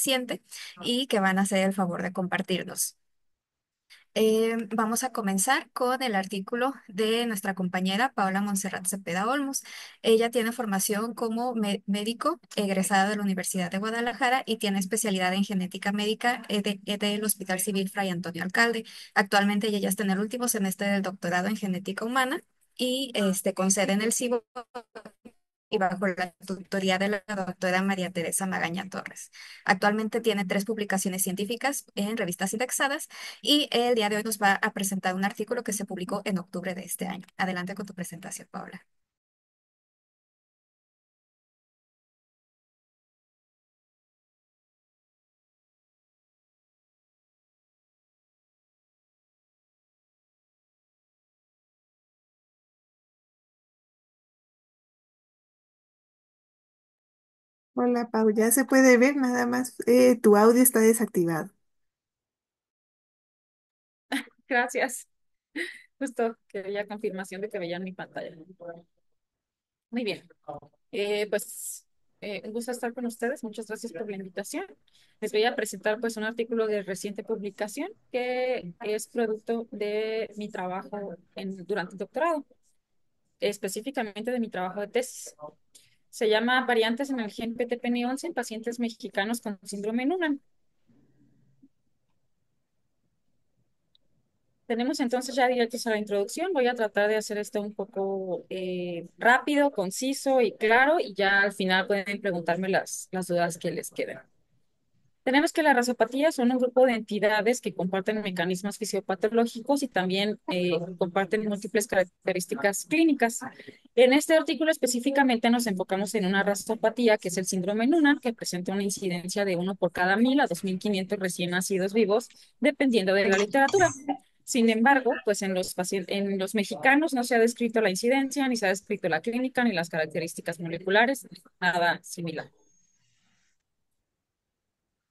paciente y que van a hacer el favor de compartirnos. Vamos a comenzar con el artículo de nuestra compañera Paola Montserrat Cepeda Olmos. Ella tiene formación como médico egresada de la Universidad de Guadalajara y tiene especialidad en genética médica del Hospital Civil Fray Antonio Alcalde. Actualmente ella ya está en el último semestre del doctorado en genética humana y con sede en el CIBO y bajo la tutoría de la doctora María Teresa Magaña Torres. Actualmente tiene 3 publicaciones científicas en revistas indexadas y el día de hoy nos va a presentar un artículo que se publicó en octubre de este año. Adelante con tu presentación, Paula. Hola, Pau, ya se puede ver, nada más tu audio está desactivado. Gracias. Justo quería confirmación de que veían mi pantalla. Muy bien. Un gusto estar con ustedes. Muchas gracias por la invitación. Les voy a presentar pues un artículo de reciente publicación que es producto de mi trabajo durante el doctorado, específicamente de mi trabajo de tesis. Se llama Variantes en el gen PTPN11 en pacientes mexicanos con síndrome Noonan. Tenemos entonces ya directos a la introducción. Voy a tratar de hacer esto un poco rápido, conciso y claro, y ya al final pueden preguntarme las dudas que les queden. Tenemos que las razopatías son un grupo de entidades que comparten mecanismos fisiopatológicos y también comparten múltiples características clínicas. En este artículo específicamente nos enfocamos en una razopatía que es el síndrome Noonan, que presenta una incidencia de 1 por cada 1000 a 2500 recién nacidos vivos, dependiendo de la literatura. Sin embargo, pues en los mexicanos no se ha descrito la incidencia, ni se ha descrito la clínica, ni las características moleculares, nada similar.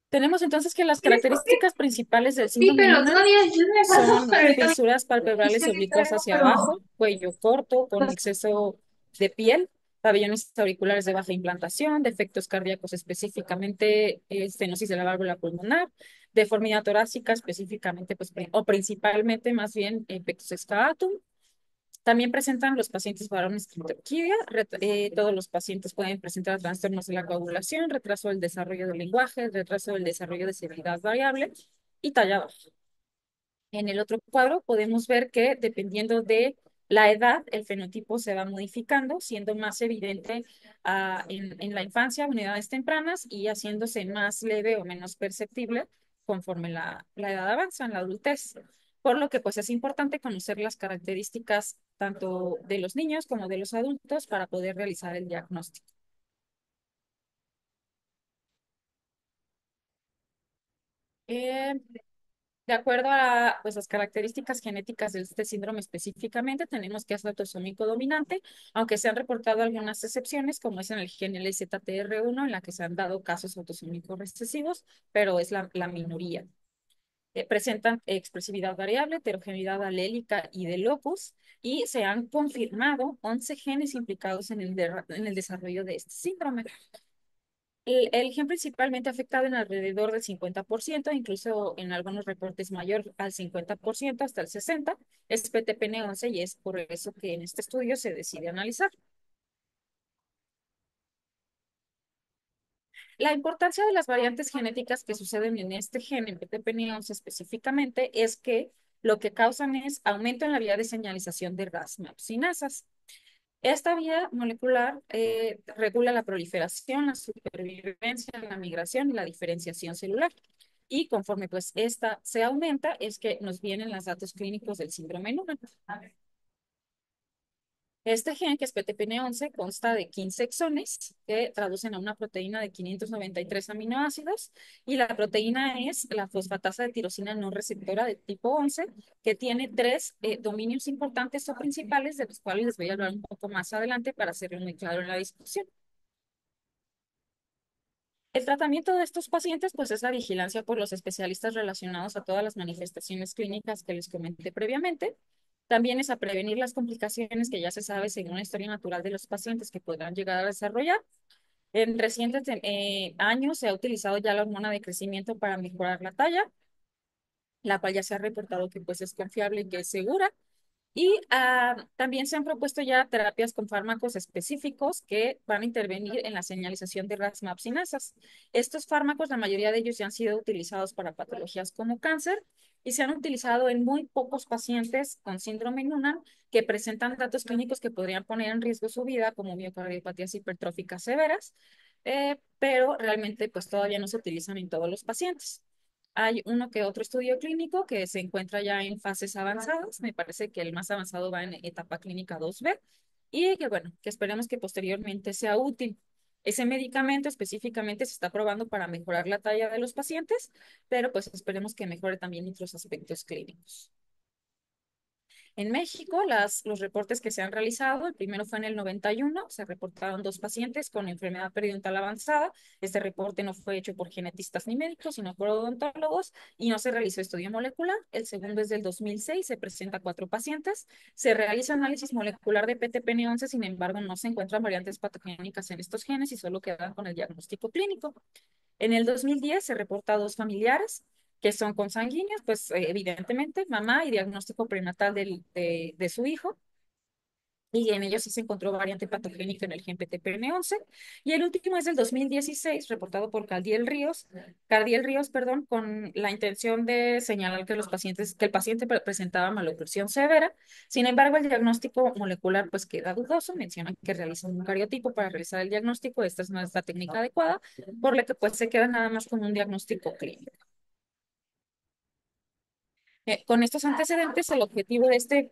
Tenemos entonces que las características principales del Sí, síndrome pero el Noonan otro día yo me pasó, son pero ahorita fisuras no palpebrales y sé qué oblicuas traigo, hacia pero abajo, cuello corto con pues, exceso de piel, pabellones auriculares de baja implantación, defectos cardíacos específicamente, estenosis de la válvula pulmonar, deformidad torácica específicamente, pues, o principalmente más bien pectus excavatum. También presentan los pacientes varones criptorquidia. Todos los pacientes pueden presentar trastornos de la coagulación, retraso del desarrollo del lenguaje, retraso del desarrollo de severidad variable y talla baja. En el otro cuadro podemos ver que dependiendo de la edad, el fenotipo se va modificando, siendo más evidente en la infancia, en edades tempranas, y haciéndose más leve o menos perceptible conforme la edad avanza en la adultez. Por lo que pues es importante conocer las características tanto de los niños como de los adultos para poder realizar el diagnóstico. Eh, De acuerdo a pues, las características genéticas de este síndrome específicamente, tenemos que es autosómico dominante, aunque se han reportado algunas excepciones, como es en el gen LZTR1, en la que se han dado casos autosómicos recesivos, pero es la minoría. Presentan expresividad variable, heterogeneidad alélica y de locus, y se han confirmado 11 genes implicados en el desarrollo de este síndrome. El gen principalmente afectado en alrededor del 50%, incluso en algunos reportes mayor al 50%, hasta el 60%, es PTPN11 y es por eso que en este estudio se decide analizar. La importancia de las variantes genéticas que suceden en este gen, en PTPN11 específicamente, es que lo que causan es aumento en la vía de señalización de RAS-MAPsinasas. Esta vía molecular regula la proliferación, la supervivencia, la migración y la diferenciación celular. Y conforme pues esta se aumenta, es que nos vienen los datos clínicos del síndrome Noonan. Este gen, que es PTPN11, consta de 15 exones que traducen a una proteína de 593 aminoácidos y la proteína es la fosfatasa de tirosina no receptora de tipo 11 que tiene 3 dominios importantes o principales de los cuales les voy a hablar un poco más adelante para hacerlo muy claro en la discusión. El tratamiento de estos pacientes pues es la vigilancia por los especialistas relacionados a todas las manifestaciones clínicas que les comenté previamente. También es a prevenir las complicaciones que ya se sabe según la historia natural de los pacientes que podrán llegar a desarrollar. En recientes años se ha utilizado ya la hormona de crecimiento para mejorar la talla, la cual ya se ha reportado que pues es confiable y que es segura. Y también se han propuesto ya terapias con fármacos específicos que van a intervenir en la señalización de RAS-MAPS. Estos fármacos, la mayoría de ellos ya han sido utilizados para patologías como cáncer y se han utilizado en muy pocos pacientes con síndrome Noonan que presentan datos clínicos que podrían poner en riesgo su vida, como miocardiopatías hipertróficas severas, pero realmente pues todavía no se utilizan en todos los pacientes. Hay uno que otro estudio clínico que se encuentra ya en fases avanzadas. Me parece que el más avanzado va en etapa clínica 2B y que bueno, que esperemos que posteriormente sea útil. Ese medicamento específicamente se está probando para mejorar la talla de los pacientes, pero pues esperemos que mejore también otros aspectos clínicos. En México, los reportes que se han realizado, el primero fue en el 91, se reportaron 2 pacientes con enfermedad periodontal avanzada. Este reporte no fue hecho por genetistas ni médicos, sino por odontólogos y no se realizó estudio molecular. El segundo es del 2006, se presenta 4 pacientes. Se realiza análisis molecular de PTPN11, sin embargo, no se encuentran variantes patogénicas en estos genes y solo quedan con el diagnóstico clínico. En el 2010 se reporta a 2 familiares que son consanguíneos, pues evidentemente mamá y diagnóstico prenatal de su hijo. Y en ellos sí se encontró variante patogénica en el gen PTPN11. Y el último es del 2016, reportado por Cardiel Ríos, perdón, con la intención de señalar que que el paciente presentaba maloclusión severa. Sin embargo, el diagnóstico molecular pues queda dudoso. Mencionan que realizan un cariotipo para realizar el diagnóstico. Esta no es la técnica adecuada, por lo que pues se queda nada más con un diagnóstico clínico. Con estos antecedentes, el objetivo de este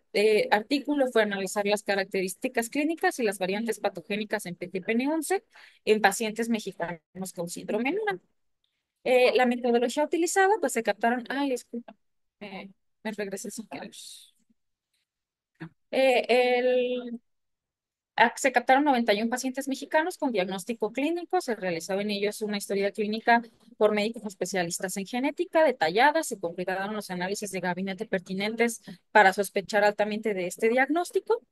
artículo fue analizar las características clínicas y las variantes patogénicas en PTPN11 en pacientes mexicanos con síndrome Noonan. La metodología utilizada, pues se captaron, ay, disculpa, eh, me regresé sin querer. Eh, el, Se captaron 91 pacientes mexicanos con diagnóstico clínico. Se realizaba en ellos una historia clínica por médicos especialistas en genética detallada. Se completaron los análisis de gabinete pertinentes para sospechar altamente de este diagnóstico.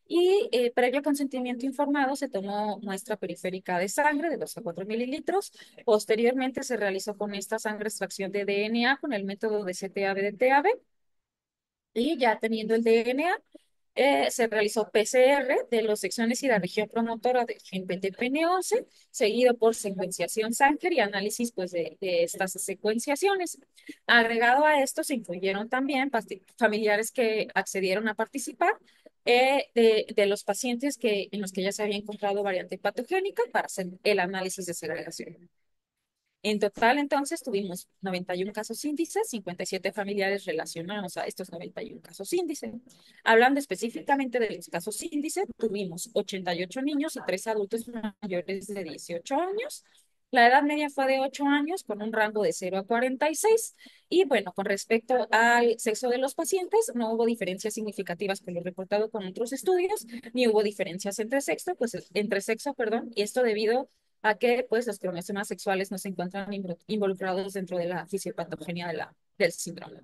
Y previo consentimiento informado, se tomó muestra periférica de sangre de 2 a 4 mililitros. Posteriormente, se realizó con esta sangre extracción de DNA con el método de CTA-BD-TAB. Y ya teniendo el DNA, se realizó PCR de los exones y la región promotora del gen PTPN11, seguido por secuenciación Sanger y análisis pues, de estas secuenciaciones. Agregado a esto, se incluyeron también familiares que accedieron a participar de los pacientes en los que ya se había encontrado variante patogénica para hacer el análisis de segregación. En total, entonces, tuvimos 91 casos índices, 57 familiares relacionados a estos 91 casos índice. Hablando específicamente de los casos índice, tuvimos 88 niños y 3 adultos mayores de 18 años. La edad media fue de 8 años, con un rango de 0 a 46. Y bueno, con respecto al sexo de los pacientes, no hubo diferencias significativas con lo reportado con otros estudios, ni hubo diferencias entre sexo, perdón, y esto debido a que pues, los cromosomas sexuales no se encuentran involucrados dentro de la fisiopatogenia del síndrome.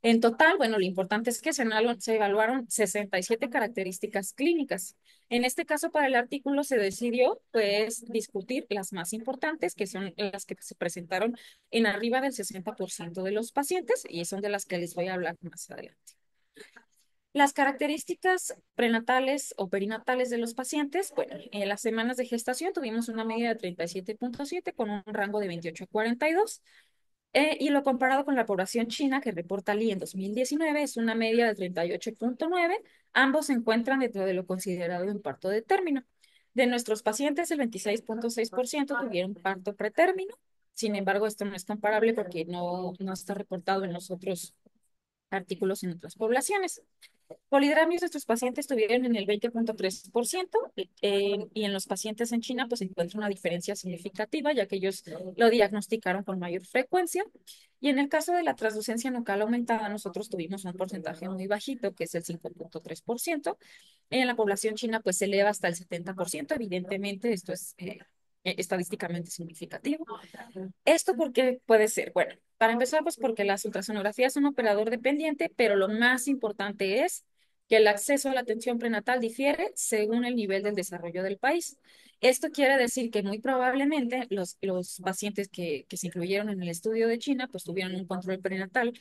En total, bueno, lo importante es que se evaluaron 67 características clínicas. En este caso, para el artículo se decidió, pues, discutir las más importantes, que son las que se presentaron en arriba del 60% de los pacientes, y son de las que les voy a hablar más adelante. Las características prenatales o perinatales de los pacientes, bueno, en las semanas de gestación tuvimos una media de 37,7 con un rango de 28 a 42. Y lo comparado con la población china que reporta Lee en 2019 es una media de 38,9. Ambos se encuentran dentro de lo considerado un parto de término. De nuestros pacientes, el 26,6% tuvieron parto pretérmino. Sin embargo, esto no es comparable porque no está reportado en los otros artículos en otras poblaciones. Polidramios de estos pacientes tuvieron en el 20,3% y en los pacientes en China pues se encuentra una diferencia significativa ya que ellos lo diagnosticaron con mayor frecuencia. Y en el caso de la translucencia nucal aumentada, nosotros tuvimos un porcentaje muy bajito, que es el 5,3%. En la población china pues se eleva hasta el 70%. Evidentemente esto es estadísticamente significativo. ¿Esto por qué puede ser? Bueno, para empezar, pues porque las ultrasonografías son operador dependiente, pero lo más importante es que el acceso a la atención prenatal difiere según el nivel del desarrollo del país. Esto quiere decir que muy probablemente los pacientes que se incluyeron en el estudio de China, pues tuvieron un control prenatal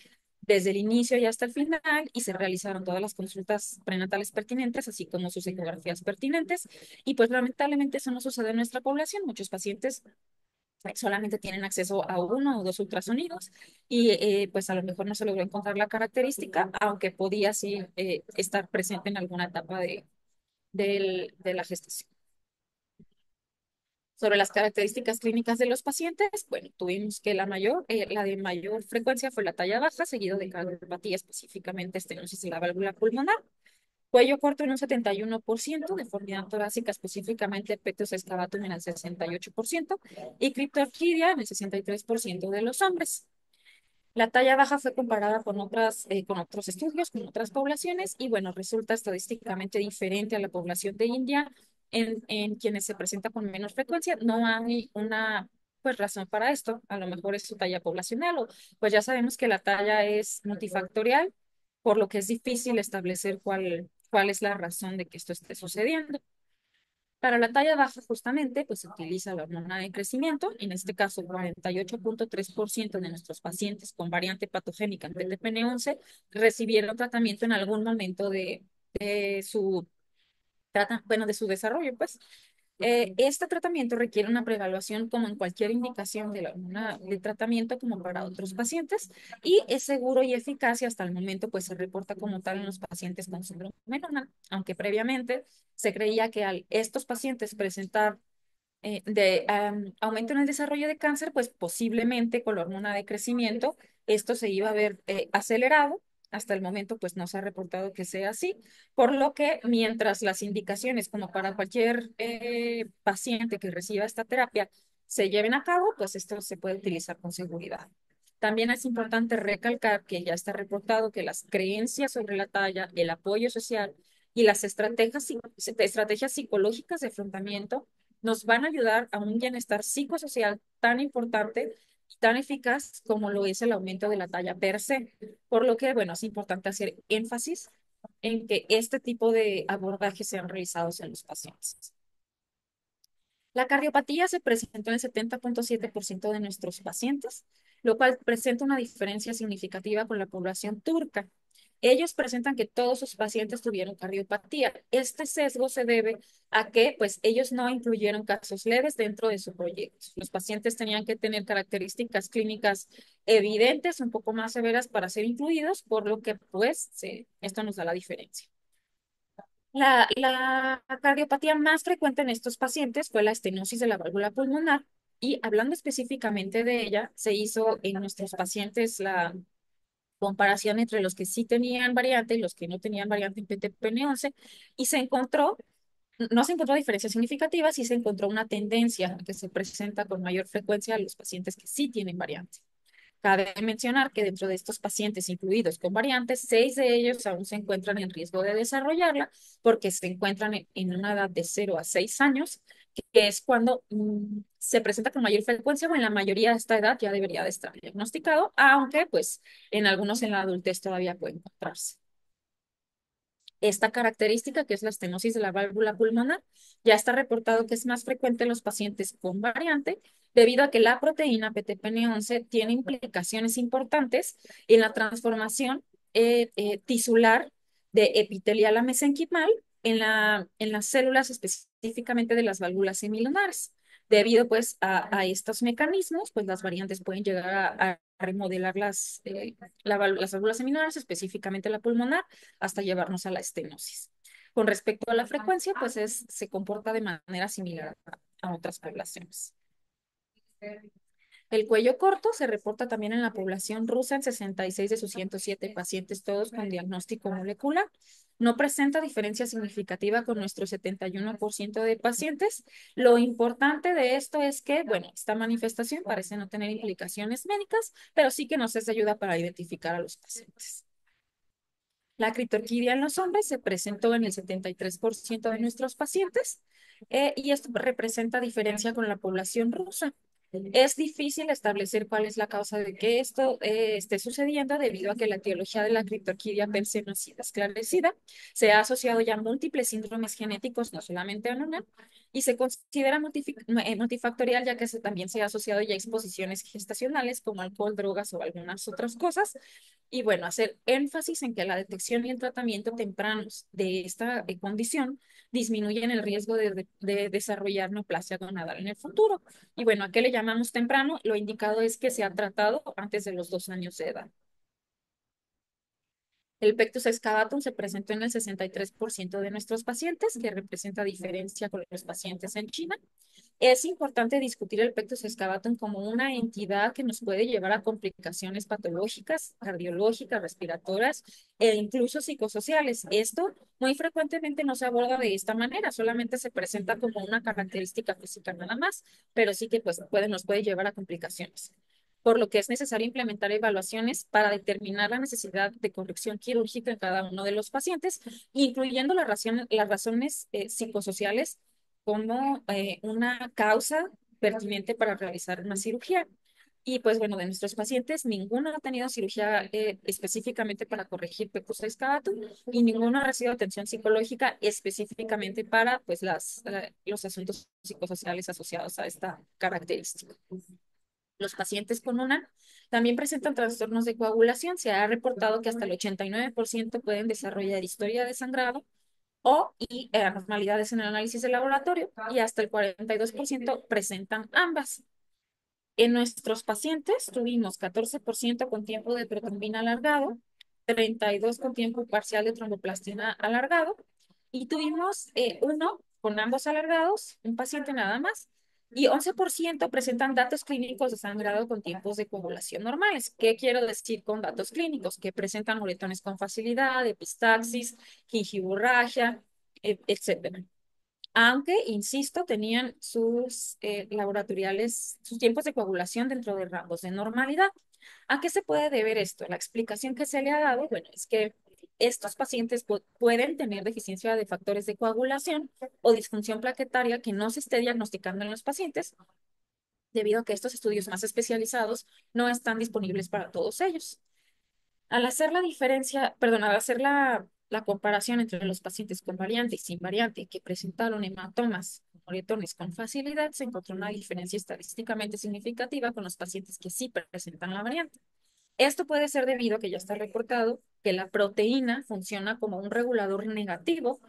desde el inicio y hasta el final y se realizaron todas las consultas prenatales pertinentes, así como sus ecografías pertinentes. Y pues lamentablemente eso no sucede en nuestra población. Muchos pacientes solamente tienen acceso a uno o dos ultrasonidos y pues a lo mejor no se logró encontrar la característica, aunque podía sí estar presente en alguna etapa de la gestación. Sobre las características clínicas de los pacientes, bueno, tuvimos que la de mayor frecuencia fue la talla baja, seguido de cardiopatía, específicamente estenosis de la válvula pulmonar, cuello corto en un 71%, deformidad torácica, específicamente pectus excavatum en el 68% y criptorquidia en el 63% de los hombres. La talla baja fue comparada con otros estudios, con otras poblaciones, y bueno, resulta estadísticamente diferente a la población de India en quienes se presenta con menos frecuencia. No hay una pues razón para esto. A lo mejor es su talla poblacional o pues ya sabemos que la talla es multifactorial, por lo que es difícil establecer cuál es la razón de que esto esté sucediendo. Para la talla baja, justamente, pues se utiliza la hormona de crecimiento. En este caso, 48.3% de nuestros pacientes con variante patogénica en PTPN11 recibieron tratamiento en algún momento de su, bueno, de su desarrollo, pues. Este tratamiento requiere una preevaluación como en cualquier indicación de la hormona de tratamiento como para otros pacientes y es seguro y eficaz y hasta el momento pues se reporta como tal en los pacientes con síndrome renal, aunque previamente se creía que al estos pacientes presentar aumento en el desarrollo de cáncer, pues posiblemente con la hormona de crecimiento esto se iba a ver acelerado. Hasta el momento, pues no se ha reportado que sea así, por lo que mientras las indicaciones, como para cualquier paciente que reciba esta terapia, se lleven a cabo, pues esto se puede utilizar con seguridad. También es importante recalcar que ya está reportado que las creencias sobre la talla, el apoyo social y las estrategias psicológicas de afrontamiento nos van a ayudar a un bienestar psicosocial tan importante y tan eficaz como lo es el aumento de la talla per se. Por lo que, bueno, es importante hacer énfasis en que este tipo de abordajes sean realizados en los pacientes. La cardiopatía se presentó en el 70.7% de nuestros pacientes, lo cual presenta una diferencia significativa con la población turca. Ellos presentan que todos sus pacientes tuvieron cardiopatía. Este sesgo se debe a que, pues, ellos no incluyeron casos leves dentro de su proyecto. Los pacientes tenían que tener características clínicas evidentes, un poco más severas para ser incluidos, por lo que, pues, esto nos da la diferencia. La cardiopatía más frecuente en estos pacientes fue la estenosis de la válvula pulmonar y hablando específicamente de ella, se hizo en nuestros pacientes la comparación entre los que sí tenían variante y los que no tenían variante en PTPN11 y no se encontró diferencias significativas y se encontró una tendencia que se presenta con mayor frecuencia a los pacientes que sí tienen variante. Cabe mencionar que dentro de estos pacientes incluidos con variantes, 6 de ellos aún se encuentran en riesgo de desarrollarla porque se encuentran en una edad de 0 a 6 años, que es cuando se presenta con mayor frecuencia o en la mayoría de esta edad ya debería de estar diagnosticado, aunque pues en algunos en la adultez todavía puede encontrarse. Esta característica, que es la estenosis de la válvula pulmonar, ya está reportado que es más frecuente en los pacientes con variante, debido a que la proteína PTPN11 tiene implicaciones importantes en la transformación tisular de epitelial a mesenquimal en las células específicamente de las válvulas semilunares. Debido pues a estos mecanismos, pues las variantes pueden llegar a remodelar las válvulas semilunares, específicamente la pulmonar, hasta llevarnos a la estenosis. Con respecto a la frecuencia, pues se comporta de manera similar a otras poblaciones. El cuello corto se reporta también en la población rusa en 66 de sus 107 pacientes, todos con diagnóstico molecular. No presenta diferencia significativa con nuestro 71% de pacientes. Lo importante de esto es que, bueno, esta manifestación parece no tener implicaciones médicas, pero sí que nos es de ayuda para identificar a los pacientes. La critorquidia en los hombres se presentó en el 73% de nuestros pacientes y esto representa diferencia con la población rusa. Es difícil establecer cuál es la causa de que esto esté sucediendo debido a que la etiología de la criptorquidia per se no ha sido esclarecida. Se ha asociado ya a múltiples síndromes genéticos, no solamente a una, y se considera multifactorial ya que también se ha asociado ya a exposiciones gestacionales como alcohol, drogas o algunas otras cosas. Y bueno, hacer énfasis en que la detección y el tratamiento tempranos de esta condición disminuyen el riesgo de desarrollar neoplasia gonadal en el futuro. Y bueno, ¿a qué le llamamos temprano? Lo indicado es que se ha tratado antes de los 2 años de edad. El pectus excavatum se presentó en el 63% de nuestros pacientes, que representa diferencia con los pacientes en China. Es importante discutir el pectus excavatum como una entidad que nos puede llevar a complicaciones patológicas, cardiológicas, respiratorias e incluso psicosociales. Esto muy frecuentemente no se aborda de esta manera, solamente se presenta como una característica física nada más, pero sí que pues, nos puede llevar a complicaciones, por lo que es necesario implementar evaluaciones para determinar la necesidad de corrección quirúrgica en cada uno de los pacientes, incluyendo las razones psicosociales como una causa pertinente para realizar una cirugía. Y pues bueno, de nuestros pacientes, ninguno ha tenido cirugía específicamente para corregir pectus excavatum y ninguno ha recibido atención psicológica específicamente para pues los asuntos psicosociales asociados a esta característica. Los pacientes con una también presentan trastornos de coagulación. Se ha reportado que hasta el 89% pueden desarrollar historia de sangrado y anormalidades en el análisis de laboratorio y hasta el 42% presentan ambas. En nuestros pacientes tuvimos 14% con tiempo de protrombina alargado, 32% con tiempo parcial de tromboplastina alargado y tuvimos uno con ambos alargados, un paciente nada más, y 11% presentan datos clínicos de sangrado con tiempos de coagulación normales. ¿Qué quiero decir con datos clínicos? Que presentan moretones con facilidad, epistaxis, gingivorragia, etcétera, aunque, insisto, tenían sus laboratoriales, sus tiempos de coagulación dentro de rangos de normalidad. ¿A qué se puede deber esto? La explicación que se le ha dado, bueno, es que estos pacientes pueden tener deficiencia de factores de coagulación o disfunción plaquetaria que no se esté diagnosticando en los pacientes, debido a que estos estudios más especializados no están disponibles para todos ellos. Al hacer la diferencia, perdón, al hacer la comparación entre los pacientes con variante y sin variante que presentaron hematomas, moretones con facilidad, se encontró una diferencia estadísticamente significativa con los pacientes que sí presentan la variante. Esto puede ser debido a que ya está reportado que la proteína funciona como un regulador negativo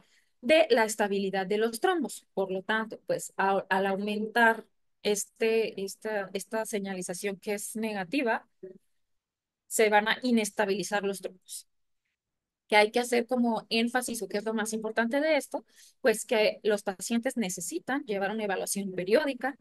de la estabilidad de los trombos. Por lo tanto, pues al aumentar esta señalización que es negativa, se van a inestabilizar los trombos. Que hay que hacer como énfasis, o que es lo más importante de esto, pues que los pacientes necesitan llevar una evaluación periódica,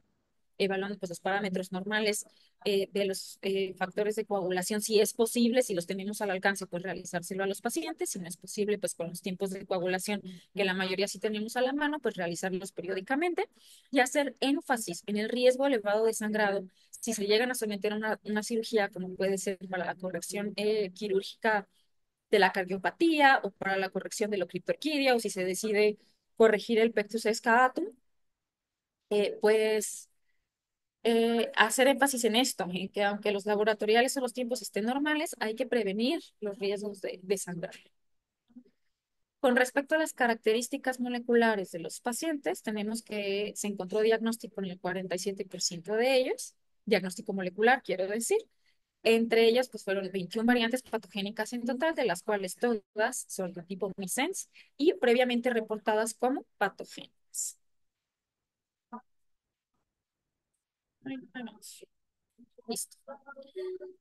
evaluando pues, los parámetros normales de los factores de coagulación, si es posible, si los tenemos al alcance, pues realizárselo a los pacientes, si no es posible, pues con los tiempos de coagulación, que la mayoría sí tenemos a la mano, pues realizarlos periódicamente y hacer énfasis en el riesgo elevado de sangrado. Si se llegan a someter a una cirugía, como puede ser para la corrección quirúrgica de la cardiopatía o para la corrección de la criptorquidia, o si se decide corregir el pectus excavatum, pues hacer énfasis en esto, en que aunque los laboratoriales o los tiempos estén normales, hay que prevenir los riesgos de sangrar. Con respecto a las características moleculares de los pacientes, tenemos que se encontró diagnóstico en el 47% de ellos, diagnóstico molecular, quiero decir. Entre ellas, pues fueron 21 variantes patogénicas en total, de las cuales todas son de tipo missense y previamente reportadas como patógenas. Listo.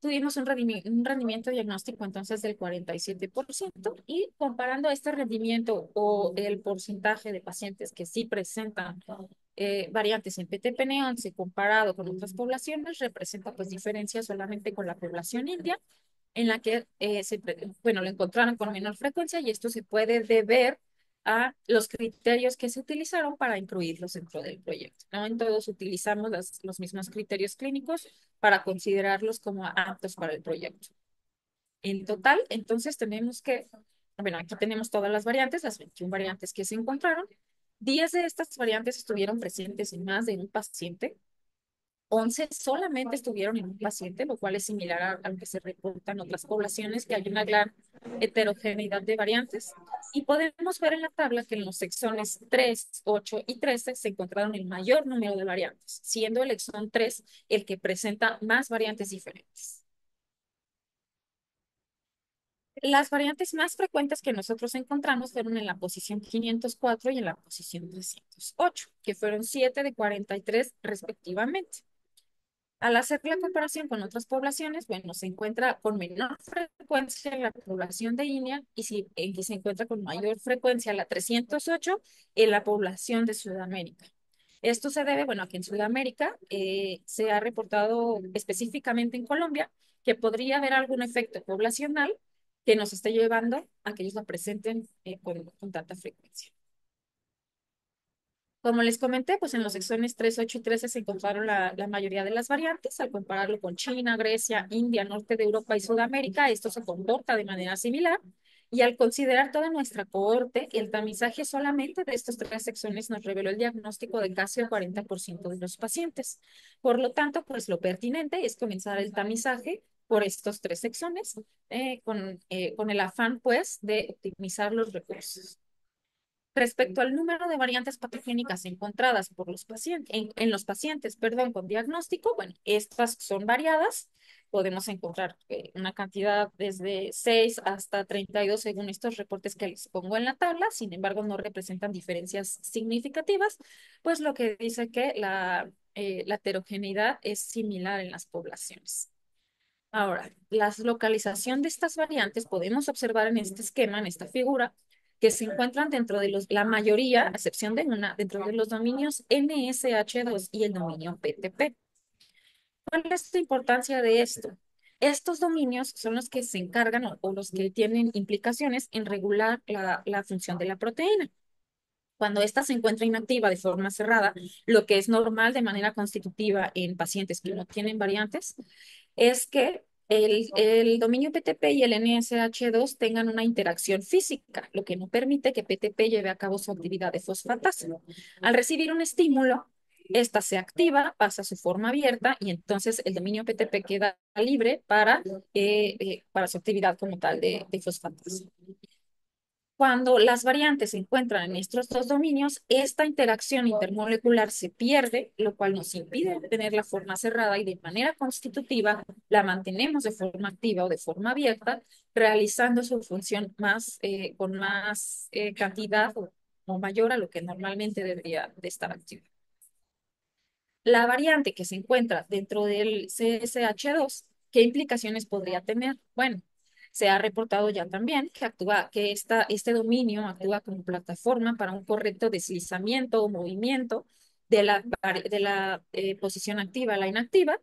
Tuvimos un rendimiento diagnóstico entonces del 47% y comparando este rendimiento o el porcentaje de pacientes que sí presentan variantes en PTPN11 comparado con otras poblaciones, representa pues diferencias solamente con la población india, en la que bueno, lo encontraron con menor frecuencia y esto se puede deber a los criterios que se utilizaron para incluirlos dentro del proyecto, ¿no? En todos utilizamos los mismos criterios clínicos para considerarlos como aptos para el proyecto. En total, entonces tenemos que, bueno, aquí tenemos todas las variantes, las 21 variantes que se encontraron. 10 de estas variantes estuvieron presentes en más de un paciente. 11 solamente estuvieron en un paciente, lo cual es similar a lo que se reporta en otras poblaciones, que hay una gran heterogeneidad de variantes. Y podemos ver en la tabla que en los exones 3, 8 y 13 se encontraron el mayor número de variantes, siendo el exón 3 el que presenta más variantes diferentes. Las variantes más frecuentes que nosotros encontramos fueron en la posición 504 y en la posición 308, que fueron 7 de 43 respectivamente. Al hacer la comparación con otras poblaciones, bueno, se encuentra con menor frecuencia en la población de India y en que se encuentra con mayor frecuencia la 308 en la población de Sudamérica. Esto se debe, bueno, a que en Sudamérica se ha reportado específicamente en Colombia que podría haber algún efecto poblacional que nos esté llevando a que ellos la presenten con tanta frecuencia. Como les comenté, pues en los exones 3, 8 y 13 se encontraron la mayoría de las variantes. Al compararlo con China, Grecia, India, norte de Europa y Sudamérica, esto se comporta de manera similar. Y al considerar toda nuestra cohorte, el tamizaje solamente de estos tres exones nos reveló el diagnóstico de casi el 40% de los pacientes. Por lo tanto, pues lo pertinente es comenzar el tamizaje por estos tres exones con el afán, pues, de optimizar los recursos. Respecto al número de variantes patogénicas encontradas por los pacientes, en los pacientes, perdón, con diagnóstico, bueno, estas son variadas. Podemos encontrar una cantidad desde 6 hasta 32 según estos reportes que les pongo en la tabla. Sin embargo, no representan diferencias significativas, pues lo que dice que la heterogeneidad es similar en las poblaciones. Ahora, la localización de estas variantes podemos observar en este esquema, en esta figura, que se encuentran dentro de la mayoría, a excepción de una, dentro de los dominios NSH2 y el dominio PTP. ¿Cuál es la importancia de esto? Estos dominios son los que se encargan o los que tienen implicaciones en regular la función de la proteína. Cuando ésta se encuentra inactiva de forma cerrada, lo que es normal de manera constitutiva en pacientes que no tienen variantes, es que el dominio PTP y el NSH2 tengan una interacción física, lo que no permite que PTP lleve a cabo su actividad de fosfatasa. Al recibir un estímulo, esta se activa, pasa a su forma abierta y entonces el dominio PTP queda libre para su actividad como tal de fosfatasa. Cuando las variantes se encuentran en estos dos dominios, esta interacción intermolecular se pierde, lo cual nos impide tener la forma cerrada y de manera constitutiva la mantenemos de forma activa o de forma abierta, realizando su función con más cantidad o mayor a lo que normalmente debería de estar activa. La variante que se encuentra dentro del CSH2, ¿qué implicaciones podría tener? Bueno, se ha reportado ya también que este dominio actúa como plataforma para un correcto deslizamiento o movimiento de la posición activa a la inactiva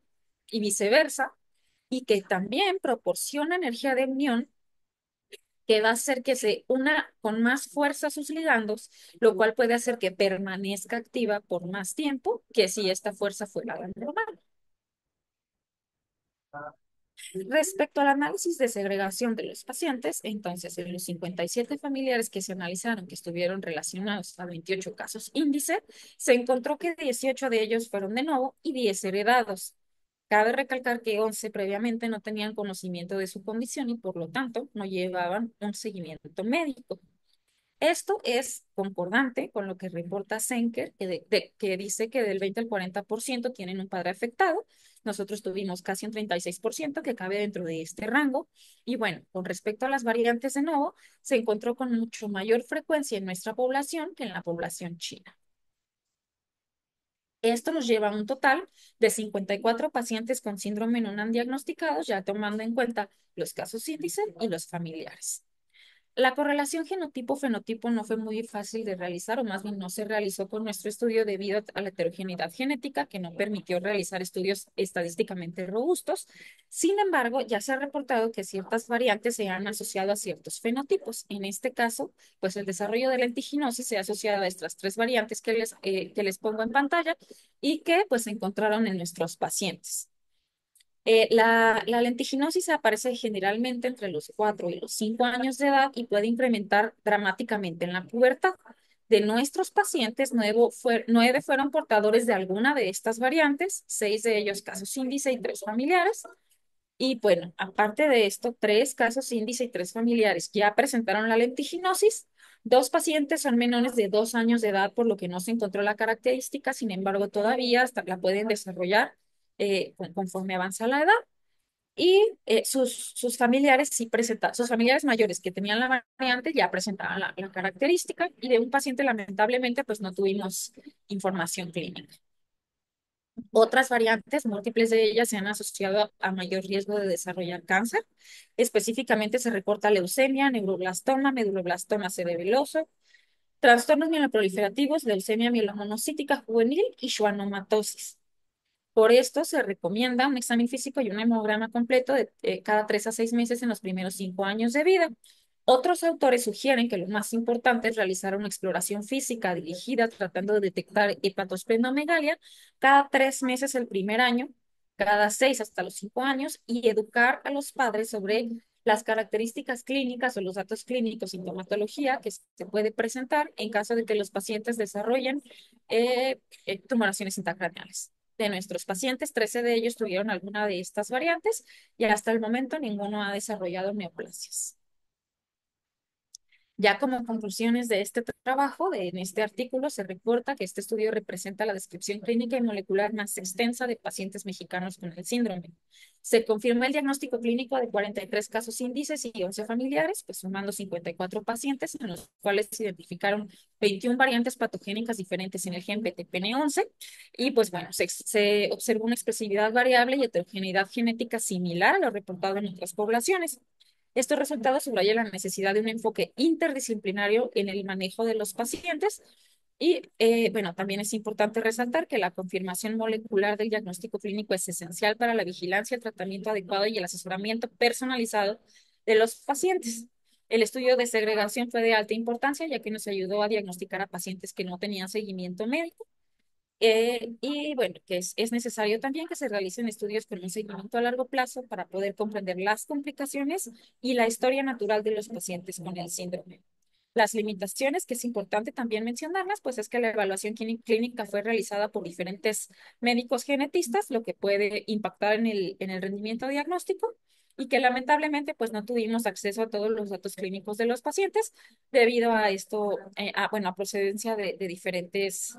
y viceversa, y que también proporciona energía de unión que va a hacer que se una con más fuerza sus ligandos, lo cual puede hacer que permanezca activa por más tiempo que si esta fuerza fuera la normal. Respecto al análisis de segregación de los pacientes, entonces en los 57 familiares que se analizaron, que estuvieron relacionados a 28 casos índice, se encontró que 18 de ellos fueron de nuevo y 10 heredados. Cabe recalcar que 11 previamente no tenían conocimiento de su condición y por lo tanto no llevaban un seguimiento médico. Esto es concordante con lo que reporta Senker, que dice que del 20 al 40% tienen un padre afectado. Nosotros tuvimos casi un 36% que cabe dentro de este rango. Y bueno, con respecto a las variantes de nuevo, se encontró con mucho mayor frecuencia en nuestra población que en la población china. Esto nos lleva a un total de 54 pacientes con síndrome no han diagnosticados, ya tomando en cuenta los casos índice y los familiares. La correlación genotipo-fenotipo no fue muy fácil de realizar, o más bien no se realizó con nuestro estudio debido a la heterogeneidad genética que no permitió realizar estudios estadísticamente robustos. Sin embargo, ya se ha reportado que ciertas variantes se han asociado a ciertos fenotipos. En este caso, pues el desarrollo de lentiginosis se ha asociado a estas tres variantes que les pongo en pantalla y que pues se encontraron en nuestros pacientes. La lentiginosis aparece generalmente entre los 4 y los 5 años de edad y puede incrementar dramáticamente en la pubertad. De nuestros pacientes, 9 fueron portadores de alguna de estas variantes, 6 de ellos casos índice y 3 familiares. Y bueno, aparte de esto, 3 casos índice y 3 familiares ya presentaron la lentiginosis. 2 pacientes son menores de 2 años de edad, por lo que no se encontró la característica. Sin embargo, todavía hasta la pueden desarrollar conforme avanza la edad. Y sus familiares sí presentaban, sus familiares mayores que tenían la variante ya presentaban la característica. Y de un paciente, lamentablemente, pues no tuvimos información clínica. Otras variantes, múltiples de ellas, se han asociado a mayor riesgo de desarrollar cáncer. Específicamente se reporta leucemia, neuroblastoma, meduloblastoma cerebeloso, trastornos mieloproliferativos, leucemia mielomonocítica juvenil y schwannomatosis. Por esto se recomienda un examen físico y un hemograma completo de cada 3 a 6 meses en los primeros 5 años de vida. Otros autores sugieren que lo más importante es realizar una exploración física dirigida tratando de detectar hepatosplenomegalia cada 3 meses el primer año, cada 6 hasta los 5 años, y educar a los padres sobre las características clínicas o los datos clínicos, sintomatología que se puede presentar en caso de que los pacientes desarrollen tumoraciones intracraneales. De nuestros pacientes, 13 de ellos tuvieron alguna de estas variantes y hasta el momento ninguno ha desarrollado neoplasias. Ya como conclusiones de este trabajo, en este artículo, se reporta que este estudio representa la descripción clínica y molecular más extensa de pacientes mexicanos con el síndrome. Se confirmó el diagnóstico clínico de 43 casos índices y 11 familiares, pues sumando 54 pacientes, en los cuales se identificaron 21 variantes patogénicas diferentes en el gen PTPN11. Y pues bueno, se observó una expresividad variable y heterogeneidad genética similar a lo reportado en otras poblaciones. Estos resultados subrayan la necesidad de un enfoque interdisciplinario en el manejo de los pacientes. Y bueno, también es importante resaltar que la confirmación molecular del diagnóstico clínico es esencial para la vigilancia, el tratamiento adecuado y el asesoramiento personalizado de los pacientes. El estudio de segregación fue de alta importancia, ya que nos ayudó a diagnosticar a pacientes que no tenían seguimiento médico. Y bueno, que es necesario también que se realicen estudios con un seguimiento a largo plazo para poder comprender las complicaciones y la historia natural de los pacientes con el síndrome. Las limitaciones, que es importante también mencionarlas, pues es que la evaluación clínica fue realizada por diferentes médicos genetistas, lo que puede impactar en el rendimiento diagnóstico, y que lamentablemente pues no tuvimos acceso a todos los datos clínicos de los pacientes debido a esto, bueno, a procedencia de diferentes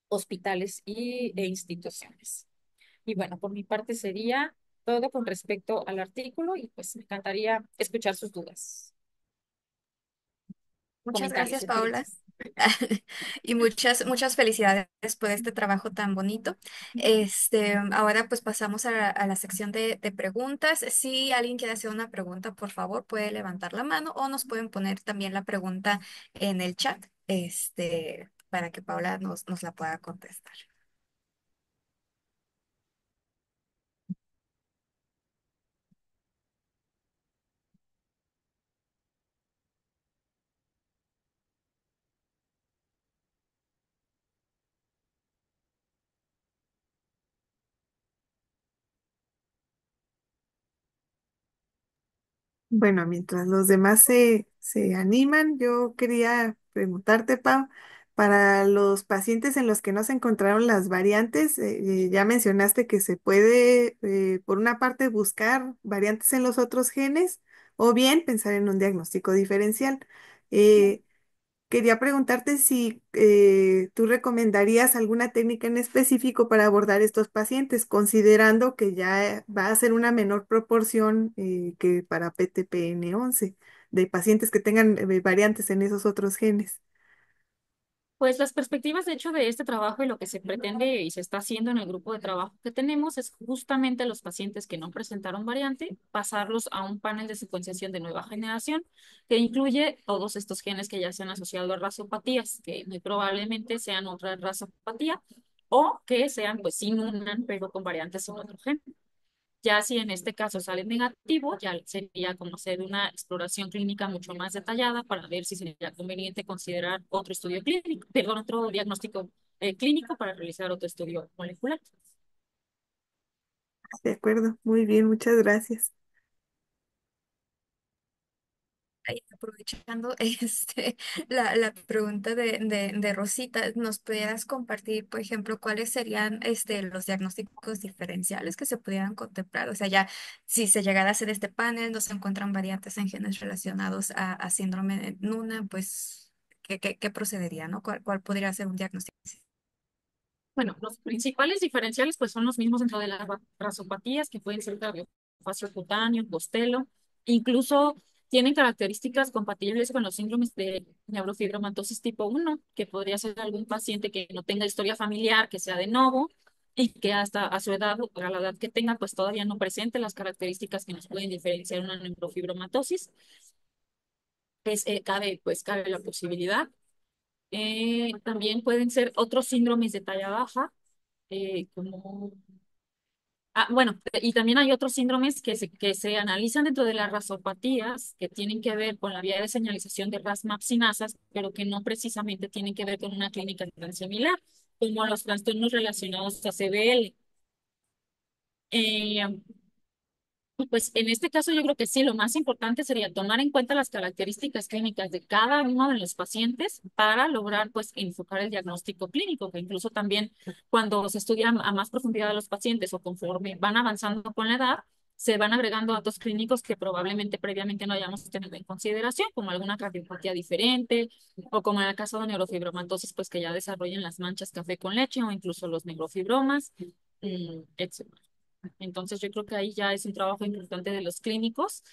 hospitales e instituciones. Y bueno, por mi parte sería todo con respecto al artículo y pues me encantaría escuchar sus dudas, Muchas comentarios, gracias, Paola. sugerencias. Y muchas felicidades por este trabajo tan bonito. Ahora pues pasamos a la sección de preguntas. Si alguien quiere hacer una pregunta, por favor, puede levantar la mano o nos pueden poner también la pregunta en el chat, para que Paola nos la pueda contestar. Bueno, mientras los demás se animan, yo quería preguntarte, Pau, para los pacientes en los que no se encontraron las variantes, ya mencionaste que se puede, por una parte, buscar variantes en los otros genes o bien pensar en un diagnóstico diferencial. Eh, Quería preguntarte si tú recomendarías alguna técnica en específico para abordar estos pacientes, considerando que ya va a ser una menor proporción que para PTPN11 de pacientes que tengan variantes en esos otros genes. Pues las perspectivas, de hecho, de este trabajo y lo que se pretende y se está haciendo en el grupo de trabajo que tenemos es justamente los pacientes que no presentaron variante, pasarlos a un panel de secuenciación de nueva generación que incluye todos estos genes que ya se han asociado a razopatías, que muy probablemente sean otra razopatía o que sean pues sin una, pero con variantes en otro gen. Ya si en este caso sale negativo, ya sería como hacer una exploración clínica mucho más detallada para ver si sería conveniente considerar otro estudio clínico, perdón, otro diagnóstico clínico para realizar otro estudio molecular. De acuerdo, muy bien, muchas gracias. Ahí, aprovechando la pregunta de Rosita, ¿nos pudieras compartir, por ejemplo, cuáles serían los diagnósticos diferenciales que se pudieran contemplar? O sea, ya si se llegara a hacer este panel, no se encuentran variantes en genes relacionados a síndrome de Nuna, pues, ¿qué procedería, no? ¿Cuál podría ser un diagnóstico? Bueno, los principales diferenciales pues son los mismos dentro de las rasopatías, que pueden ser cardiofascio cutáneo, costelo, incluso tienen características compatibles con los síndromes de neurofibromatosis tipo 1, que podría ser algún paciente que no tenga historia familiar, que sea de novo y que hasta a su edad, o a la edad que tenga, pues todavía no presente las características que nos pueden diferenciar una neurofibromatosis. Cabe la posibilidad. También pueden ser otros síndromes de talla baja, como... bueno, y también hay otros síndromes que se analizan dentro de las rasopatías que tienen que ver con la vía de señalización de RAS-MAPS, pero que no precisamente tienen que ver con una clínica tan similar, como los trastornos relacionados a CBL. Eh, y pues en este caso yo creo que sí, lo más importante sería tomar en cuenta las características clínicas de cada uno de los pacientes para lograr pues enfocar el diagnóstico clínico, que incluso también cuando se estudia a más profundidad a los pacientes o conforme van avanzando con la edad, se van agregando datos clínicos que probablemente previamente no hayamos tenido en consideración, como alguna cardiopatía diferente o como en el caso de neurofibromatosis, pues que ya desarrollan las manchas café con leche o incluso los neurofibromas, etc. Entonces yo creo que ahí ya es un trabajo importante de los clínicos,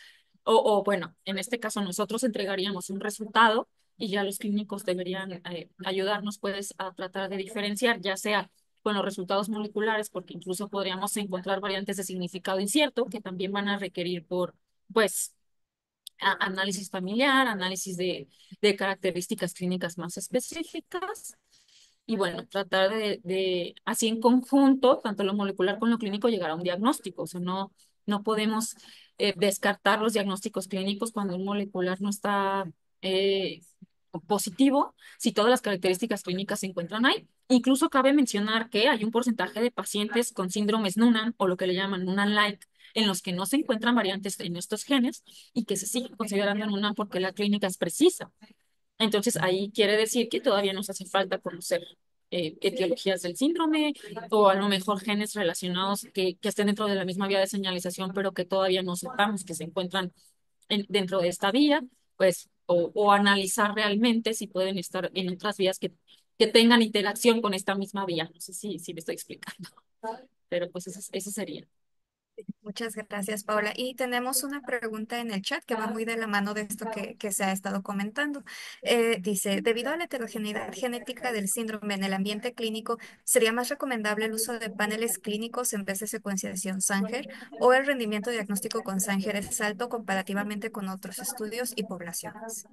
bueno, en este caso nosotros entregaríamos un resultado y ya los clínicos deberían ayudarnos pues a tratar de diferenciar, ya sea con los resultados moleculares, porque incluso podríamos encontrar variantes de significado incierto que también van a requerir por pues análisis familiar, análisis de características clínicas más específicas y bueno, tratar así en conjunto, tanto lo molecular como lo clínico, llegar a un diagnóstico. O sea, no podemos descartar los diagnósticos clínicos cuando un molecular no está eh, positivo, si todas las características clínicas se encuentran ahí. Incluso cabe mencionar que hay un porcentaje de pacientes con síndromes Noonan o lo que le llaman Noonan-like, en los que no se encuentran variantes en estos genes y que se siguen considerando Noonan porque la clínica es precisa. Entonces, ahí quiere decir que todavía nos hace falta conocer etiologías del síndrome o a lo mejor genes relacionados que estén dentro de la misma vía de señalización, pero que todavía no sepamos que se encuentran dentro de esta vía, pues, o analizar realmente si pueden estar en otras vías que tengan interacción con esta misma vía. No sé si me estoy explicando, pero pues eso sería. Muchas gracias, Paula. Y tenemos una pregunta en el chat que va muy de la mano de esto que se ha estado comentando. Dice, debido a la heterogeneidad genética del síndrome en el ambiente clínico, ¿sería más recomendable el uso de paneles clínicos en vez de secuenciación Sanger o el rendimiento diagnóstico con Sanger es alto comparativamente con otros estudios y poblaciones?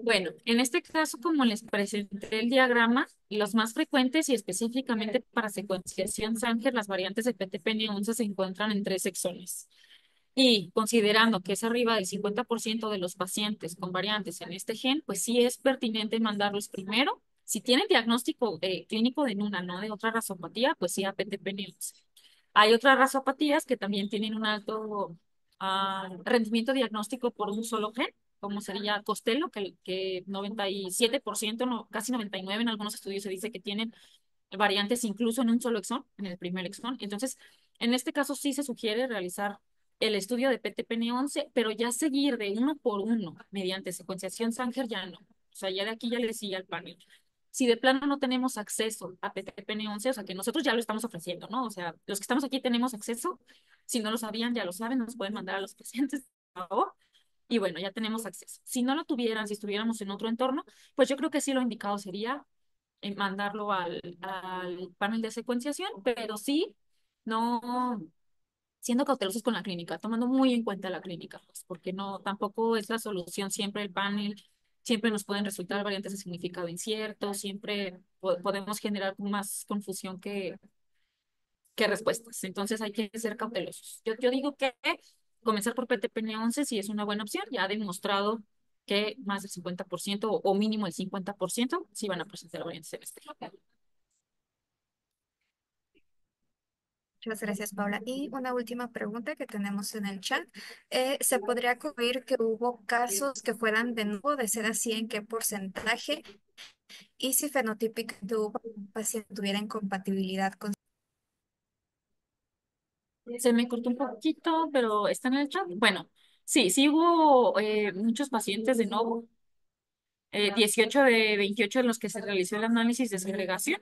Bueno, en este caso, como les presenté el diagrama, los más frecuentes y específicamente para secuenciación Sanger, las variantes de PTPN11 se encuentran en 3 exones. Y considerando que es arriba del 50% de los pacientes con variantes en este gen, pues sí es pertinente mandarlos primero. Si tienen diagnóstico clínico de una, no de otra razopatía, pues sí a PTPN11. Hay otras razopatías que también tienen un alto rendimiento diagnóstico por un solo gen, como sería Costello, que 97%, no, casi 99% en algunos estudios se dice que tienen variantes incluso en un solo exón, en el primer exón. Entonces, en este caso sí se sugiere realizar el estudio de PTPN11, pero ya seguir de uno por uno mediante secuenciación Sanger ya no. O sea, ya de aquí ya le sigue al panel. Si de plano no tenemos acceso a PTPN11, o sea, que nosotros ya lo estamos ofreciendo, ¿no? O sea, los que estamos aquí tenemos acceso. Si no lo sabían, ya lo saben, nos pueden mandar a los pacientes, por favor. Y bueno, ya tenemos acceso. Si no lo tuvieran, si estuviéramos en otro entorno, pues yo creo que sí lo indicado sería mandarlo al panel de secuenciación, pero sí, no siendo cautelosos con la clínica, tomando muy en cuenta la clínica, pues, porque no, tampoco es la solución siempre el panel, siempre nos pueden resultar variantes de significado incierto, siempre podemos generar más confusión que respuestas. Entonces hay que ser cautelosos. Yo digo que comenzar por PTPN11 sí es una buena opción, ya ha demostrado que más del 50% o mínimo el 50% sí van a presentar variantes en este. Muchas gracias, Paula. Y una última pregunta que tenemos en el chat. ¿Se podría concluir que hubo casos que fueran de nuevo de ser así en qué porcentaje? Y si fenotípicamente hubo un paciente que tuviera incompatibilidad con... Se me cortó un poquito, pero está en el chat. Bueno, sí, sí hubo muchos pacientes de nuevo, 18 de 28 en los que se realizó el análisis de segregación.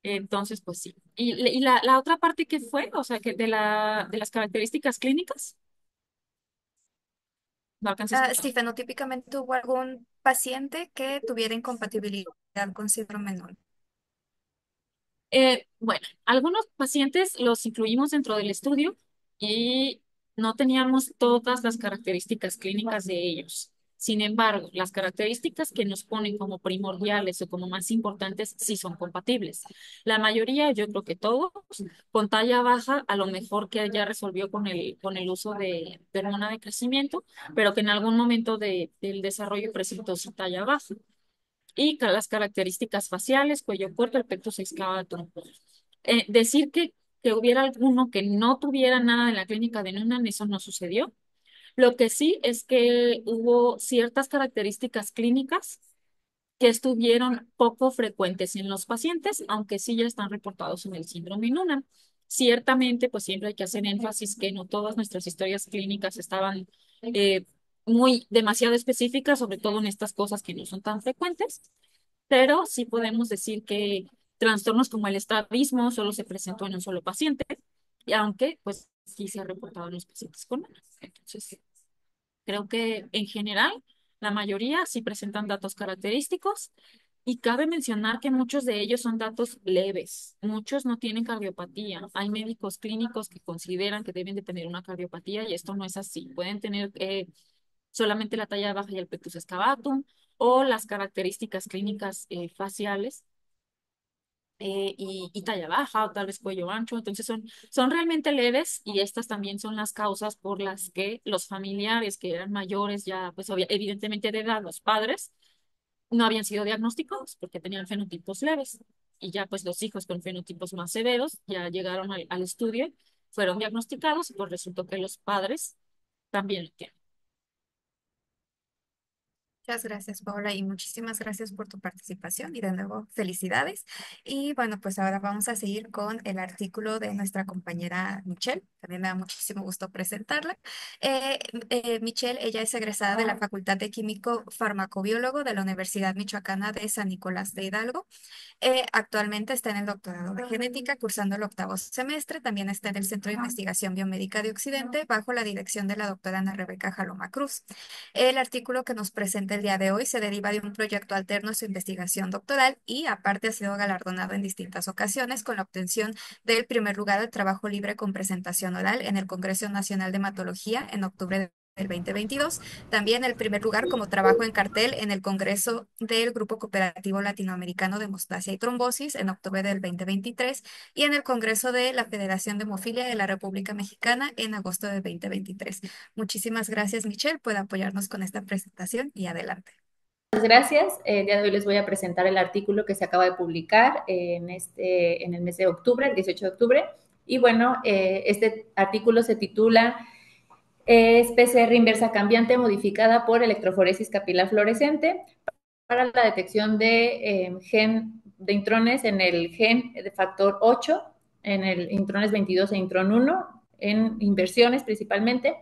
Entonces, pues sí. Y la otra parte que fue, o sea, que de las características clínicas, no alcancé a escuchar. Si fenotípicamente hubo algún paciente que tuviera incompatibilidad con síndrome Down. Bueno, algunos pacientes los incluimos dentro del estudio y no teníamos todas las características clínicas de ellos. Sin embargo, las características que nos ponen como primordiales o como más importantes sí son compatibles. La mayoría, yo creo que todos, con talla baja, a lo mejor que ya resolvió con el uso de hormona de crecimiento, pero que en algún momento del desarrollo presentó su talla baja y las características faciales, cuello corto, el pectus excavatum. Decir que hubiera alguno que no tuviera nada de la clínica de Noonan, eso no sucedió. Lo que sí es que hubo ciertas características clínicas que estuvieron poco frecuentes en los pacientes, aunque sí ya están reportados en el síndrome Noonan. Ciertamente, pues siempre hay que hacer énfasis que no todas nuestras historias clínicas estaban eh, muy demasiado específicas, sobre todo en estas cosas que no son tan frecuentes, pero sí podemos decir que trastornos como el estrabismo solo se presentó en un solo paciente, y aunque pues sí se ha reportado en los pacientes con menos. Entonces, creo que en general la mayoría sí presentan datos característicos y cabe mencionar que muchos de ellos son datos leves. Muchos no tienen cardiopatía. Hay médicos clínicos que consideran que deben de tener una cardiopatía y esto no es así. Pueden tener solamente la talla baja y el pectus excavatum o las características clínicas faciales y talla baja o tal vez cuello ancho. Entonces son realmente leves y estas también son las causas por las que los familiares que eran mayores ya, pues evidentemente de edad, los padres, no habían sido diagnosticados porque tenían fenotipos leves. Y ya pues los hijos con fenotipos más severos ya llegaron al estudio, fueron diagnosticados y pues resultó que los padres también lo tienen. Muchas gracias, Paula, y muchísimas gracias por tu participación y de nuevo felicidades. Y bueno, pues ahora vamos a seguir con el artículo de nuestra compañera Michelle. También me da muchísimo gusto presentarla. Eh, Michelle, ella es egresada de la Facultad de Químico Farmacobiólogo de la Universidad Michoacana de San Nicolás de Hidalgo. Actualmente está en el doctorado de genética, cursando el octavo semestre. También está en el Centro de Investigación Biomédica de Occidente, bajo la dirección de la doctora Ana Rebeca Jaloma Cruz. El artículo que nos presenta el día de hoy se deriva de un proyecto alterno a su investigación doctoral y aparte ha sido galardonado en distintas ocasiones con la obtención del primer lugar al trabajo libre con presentación oral en el Congreso Nacional de Hematología en octubre del 2022. También el primer lugar como trabajo en cartel en el Congreso del Grupo Cooperativo Latinoamericano de Hemostasia y Trombosis en octubre del 2023 y en el Congreso de la Federación de Hemofilia de la República Mexicana en agosto del 2023. Muchísimas gracias, Michelle, por apoyarnos con esta presentación y adelante. Muchas gracias. El día de hoy les voy a presentar el artículo que se acaba de publicar en el mes de octubre, el 18 de octubre. Y bueno, este artículo se titula es PCR inversa cambiante modificada por electroforesis capilar fluorescente para la detección de intrones en el gen de factor 8, en el intrones 22 e intron 1, en inversiones principalmente,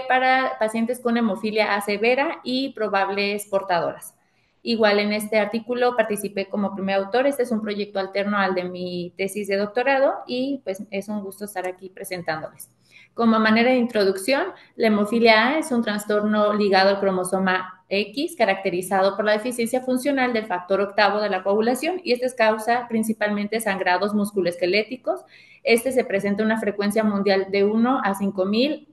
para pacientes con hemofilia A severa y probables portadoras. Igual en este artículo participé como primer autor. Este es un proyecto alterno al de mi tesis de doctorado y pues es un gusto estar aquí presentándoles. Como manera de introducción, la hemofilia A es un trastorno ligado al cromosoma X, caracterizado por la deficiencia funcional del factor octavo de la coagulación, y este causa principalmente sangrados musculoesqueléticos. Este se presenta a una frecuencia mundial de 1 a 5,000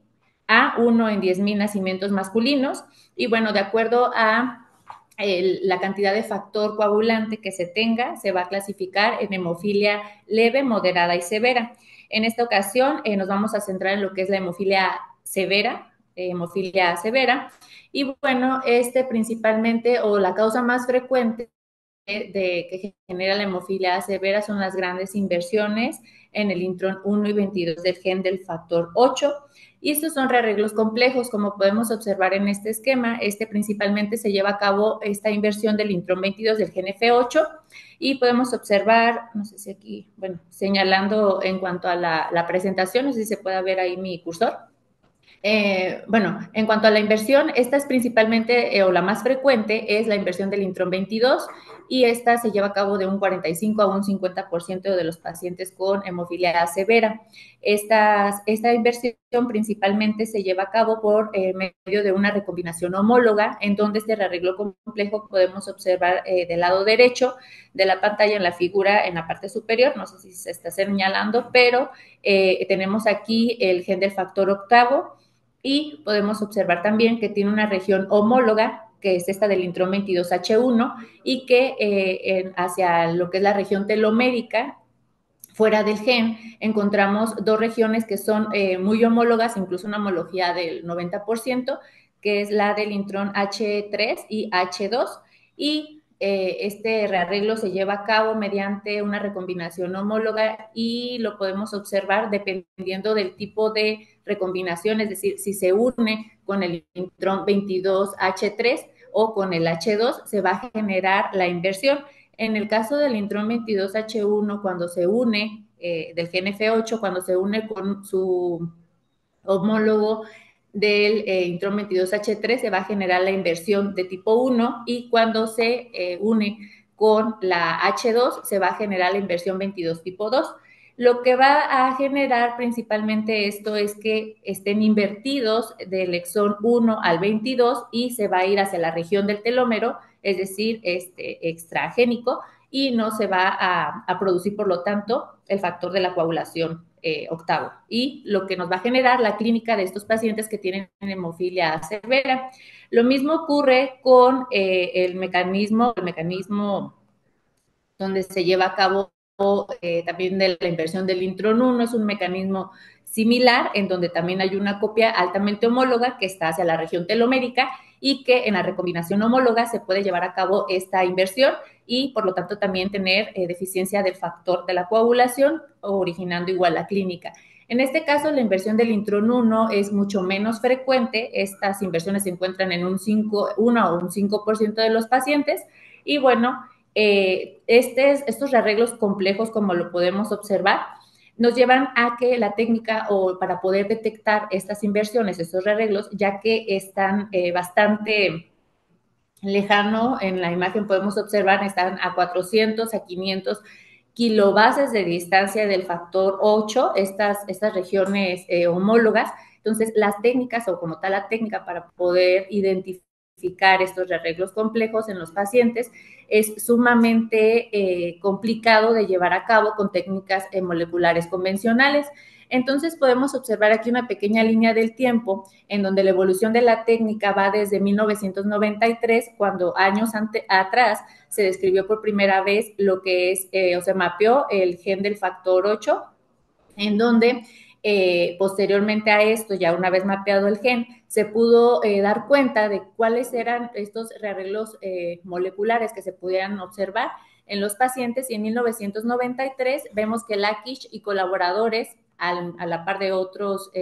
a 1 en 10,000 nacimientos masculinos, y bueno, de acuerdo a la cantidad de factor coagulante que se tenga, se va a clasificar en hemofilia leve, moderada y severa. En esta ocasión nos vamos a centrar en lo que es la hemofilia severa, y bueno, principalmente, o la causa más frecuente que genera la hemofilia A severa son las grandes inversiones en el intron 1 y 22 del gen del factor 8. Y estos son rearreglos complejos, como podemos observar en este esquema. Principalmente se lleva a cabo esta inversión del intron 22 del gen F8 y podemos observar, no sé si aquí, bueno, señalando en cuanto a la presentación, no sé si se puede ver ahí mi cursor. Bueno, en cuanto a la inversión, esta es principalmente, o la más frecuente, es la inversión del intron 22 y esta se lleva a cabo de un 45 a un 50% de los pacientes con hemofilia severa. Esta inversión principalmente se lleva a cabo por medio de una recombinación homóloga, en donde este rearreglo complejo podemos observar del lado derecho de la pantalla en la figura en la parte superior, no sé si se está señalando, pero tenemos aquí el gen del factor octavo, y podemos observar también que tiene una región homóloga, que es esta del intron 22H1, y que hacia lo que es la región telomérica, fuera del gen, encontramos dos regiones que son muy homólogas, incluso una homología del 90%, que es la del intrón H3 y H2, y este rearreglo se lleva a cabo mediante una recombinación homóloga y lo podemos observar dependiendo del tipo de recombinación, es decir, si se une con el intrón 22H3 o con el H2, se va a generar la inversión. En el caso del intrón 22H1, cuando se une, del GNF8, cuando se une con su homólogo del intrón 22H3, se va a generar la inversión de tipo 1 y cuando se une con la H2, se va a generar la inversión 22 tipo 2. Lo que va a generar principalmente esto es que estén invertidos del exón 1 al 22 y se va a ir hacia la región del telómero, es decir, extragénico, y no se va a producir, por lo tanto, el factor de la coagulación octavo. Y lo que nos va a generar la clínica de estos pacientes que tienen hemofilia severa. Lo mismo ocurre con el mecanismo donde se lleva a cabo también de la inversión del intron 1, es un mecanismo similar en donde también hay una copia altamente homóloga que está hacia la región telomérica y que en la recombinación homóloga se puede llevar a cabo esta inversión y por lo tanto también tener deficiencia del factor de la coagulación, originando igual la clínica. En este caso, la inversión del intron 1 es mucho menos frecuente. Estas inversiones se encuentran en un 1 o un 5% de los pacientes y bueno, estos rearreglos complejos, como lo podemos observar, nos llevan a que la técnica o para poder detectar estas inversiones, estos rearreglos, ya que están bastante lejano, en la imagen podemos observar, están a 400, a 500 kilobases de distancia del factor 8, estas regiones homólogas. Entonces, las técnicas o como tal la técnica para poder identificar estos rearreglos complejos en los pacientes es sumamente complicado de llevar a cabo con técnicas moleculares convencionales. Entonces podemos observar aquí una pequeña línea del tiempo en donde la evolución de la técnica va desde 1993, cuando años atrás se describió por primera vez lo que es, o se mapeó el gen del factor 8, en donde posteriormente a esto, ya una vez mapeado el gen, se pudo dar cuenta de cuáles eran estos rearreglos moleculares que se pudieran observar en los pacientes y en 1993 vemos que Lakish y colaboradores, a la par de otros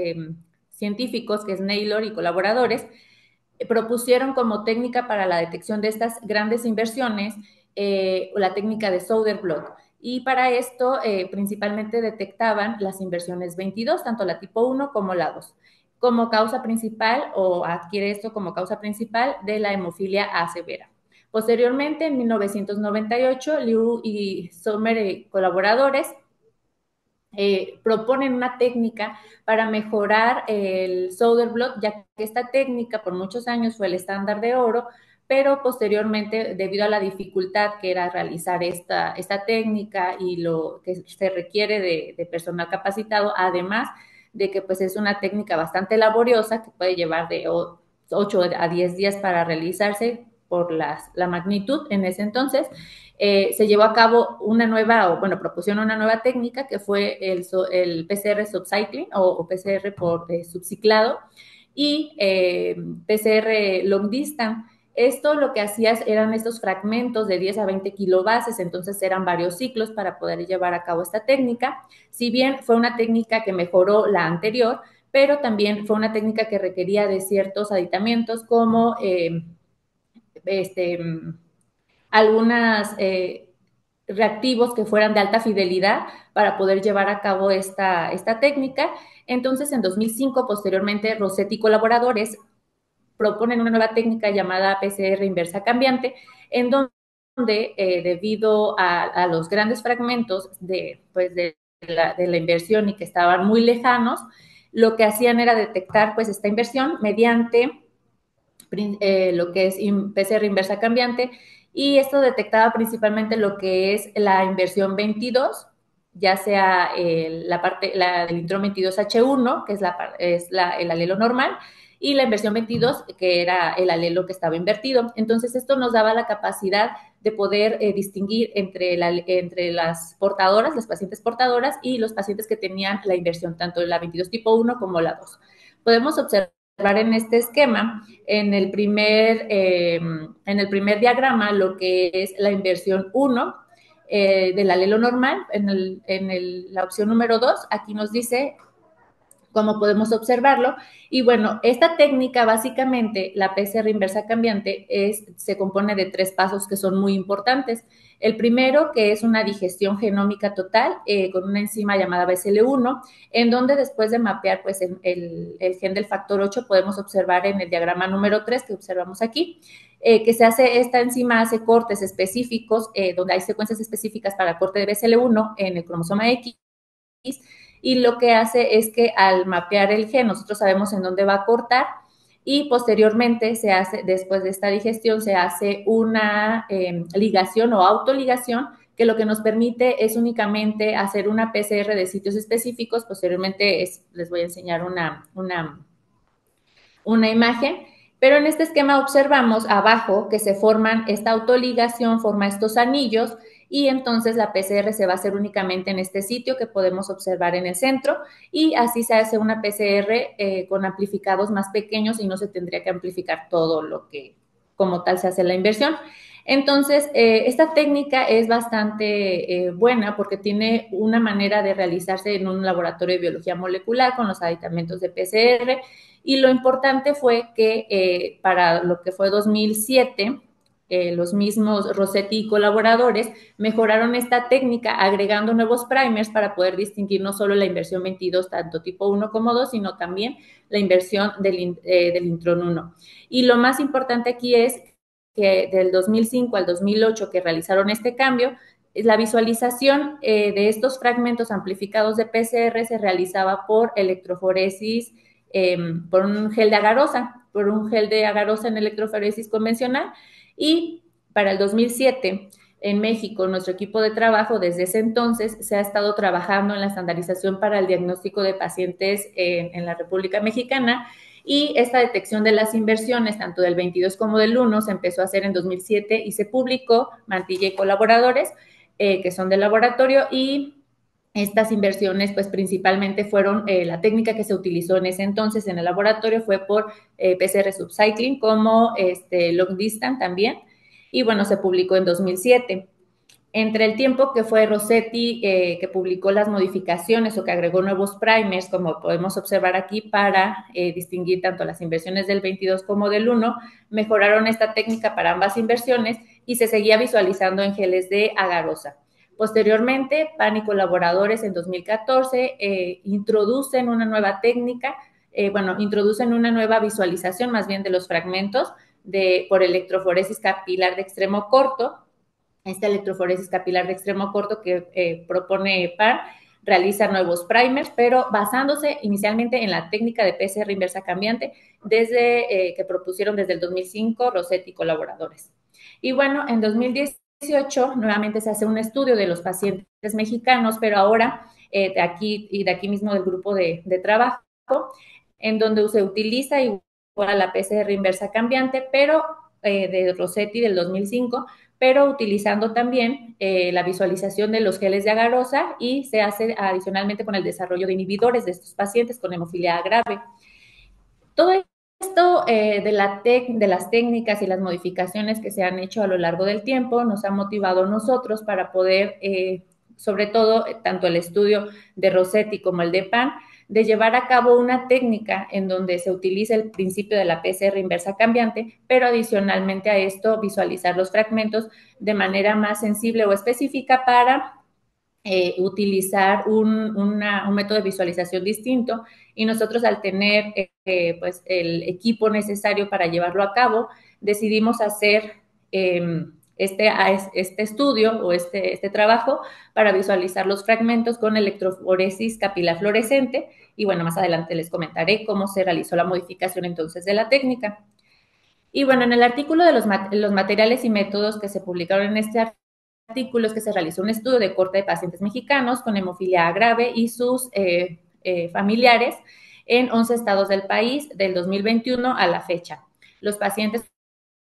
científicos, que es Naylor y colaboradores, propusieron como técnica para la detección de estas grandes inversiones la técnica de Söderblot. Y para esto principalmente detectaban las inversiones 22, tanto la tipo 1 como la 2, como causa principal o adquiere esto como causa principal de la hemofilia A severa. Posteriormente, en 1998, Liu y Sommer y colaboradores proponen una técnica para mejorar el Söderblot, ya que esta técnica por muchos años fue el estándar de oro, pero posteriormente, debido a la dificultad que era realizar esta técnica y lo que se requiere de personal capacitado, además de que pues es una técnica bastante laboriosa que puede llevar de 8 a 10 días para realizarse por la magnitud en ese entonces, se llevó a cabo una nueva, o bueno, propusieron una nueva técnica que fue el PCR subcycling o PCR por subciclado y PCR long distance, Esto lo que hacías eran estos fragmentos de 10 a 20 kilobases, entonces eran varios ciclos para poder llevar a cabo esta técnica. Si bien fue una técnica que mejoró la anterior, pero también fue una técnica que requería de ciertos aditamentos como este, algunas reactivos que fueran de alta fidelidad para poder llevar a cabo esta técnica. Entonces, en 2005, posteriormente, Rossetti y colaboradores proponen una nueva técnica llamada PCR inversa cambiante, en donde debido a los grandes fragmentos de la inversión y que estaban muy lejanos, lo que hacían era detectar pues esta inversión mediante lo que es PCR inversa cambiante, y esto detectaba principalmente lo que es la inversión 22, ya sea del intrón 22H1, que el alelo normal, y la inversión 22, que era el alelo que estaba invertido. Entonces, esto nos daba la capacidad de poder distinguir entre las portadoras, las pacientes portadoras, y los pacientes que tenían la inversión, tanto la 22 tipo 1 como la 2. Podemos observar en este esquema, en el primer diagrama, lo que es la inversión 1 del alelo normal. La opción número 2, aquí nos dice como podemos observarlo. Y bueno, esta técnica básicamente, la PCR inversa cambiante, se compone de 3 pasos que son muy importantes. El primero, que es una digestión genómica total con una enzima llamada BCL1, en donde después de mapear pues, el gen del factor 8, podemos observar en el diagrama número 3 que observamos aquí, que esta enzima hace cortes específicos, donde hay secuencias específicas para corte de BCL1 en el cromosoma X, y lo que hace es que al mapear el gen, nosotros sabemos en dónde va a cortar, y posteriormente después de esta digestión, se hace una ligación o autoligación, que lo que nos permite es únicamente hacer una PCR de sitios específicos. Posteriormente les voy a enseñar una imagen, pero en este esquema observamos abajo que se forman, esta autoligación forma estos anillos, y entonces la PCR se va a hacer únicamente en este sitio que podemos observar en el centro, y así se hace una PCR con amplificados más pequeños, y no se tendría que amplificar todo lo que como tal se hace la inversión. Entonces, esta técnica es bastante buena porque tiene una manera de realizarse en un laboratorio de biología molecular con los aditamentos de PCR, y lo importante fue que para lo que fue 2007, los mismos Rossetti y colaboradores mejoraron esta técnica agregando nuevos primers para poder distinguir no solo la inversión 22, tanto tipo 1 como 2, sino también la inversión del intrón 1. Y lo más importante aquí es que del 2005 al 2008 que realizaron este cambio, la visualización de estos fragmentos amplificados de PCR se realizaba por electroforesis, por un gel de agarosa en electroforesis convencional. Y para el 2007, en México, nuestro equipo de trabajo desde ese entonces se ha estado trabajando en la estandarización para el diagnóstico de pacientes en la República Mexicana, y esta detección de las inversiones, tanto del 22 como del 1, se empezó a hacer en 2007 y se publicó. Mantilla y colaboradores, que son del laboratorio, y estas inversiones, pues principalmente fueron la técnica que se utilizó en ese entonces en el laboratorio fue por PCR subcycling, como long distance también, y bueno, se publicó en 2007. Entre el tiempo que fue Rossetti, que publicó las modificaciones o que agregó nuevos primers, como podemos observar aquí, para distinguir tanto las inversiones del 22 como del 1, mejoraron esta técnica para ambas inversiones y se seguía visualizando en geles de agarosa. Posteriormente, Pan y colaboradores en 2014 introducen una nueva técnica, introducen una nueva visualización más bien de los fragmentos por electroforesis capilar de extremo corto. Esta electroforesis capilar de extremo corto que propone PAN realiza nuevos primers, pero basándose inicialmente en la técnica de PCR inversa cambiante que propusieron desde el 2005 Rossetti y colaboradores. Y bueno, en 2018 nuevamente se hace un estudio de los pacientes mexicanos, pero ahora de aquí mismo del grupo de trabajo, en donde se utiliza igual la PCR inversa cambiante, pero de Rossetti del 2005, pero utilizando también la visualización de los geles de agarosa, y se hace adicionalmente con el desarrollo de inhibidores de estos pacientes con hemofilia grave. Todo esto de las técnicas y las modificaciones que se han hecho a lo largo del tiempo nos ha motivado a nosotros para poder, sobre todo, tanto el estudio de Rossetti como el de Pan, de llevar a cabo una técnica en donde se utiliza el principio de la PCR inversa cambiante, pero adicionalmente a esto visualizar los fragmentos de manera más sensible o específica para utilizar un método de visualización distinto, y nosotros al tener pues el equipo necesario para llevarlo a cabo, decidimos hacer este estudio o este trabajo para visualizar los fragmentos con electroforesis capilar fluorescente, y bueno, más adelante les comentaré cómo se realizó la modificación entonces de la técnica. Y bueno, en el artículo de los materiales y métodos que se publicaron en este artículo es que se realizó un estudio de corte de pacientes mexicanos con hemofilia grave y sus familiares en 11 estados del país del 2021 a la fecha. Los pacientes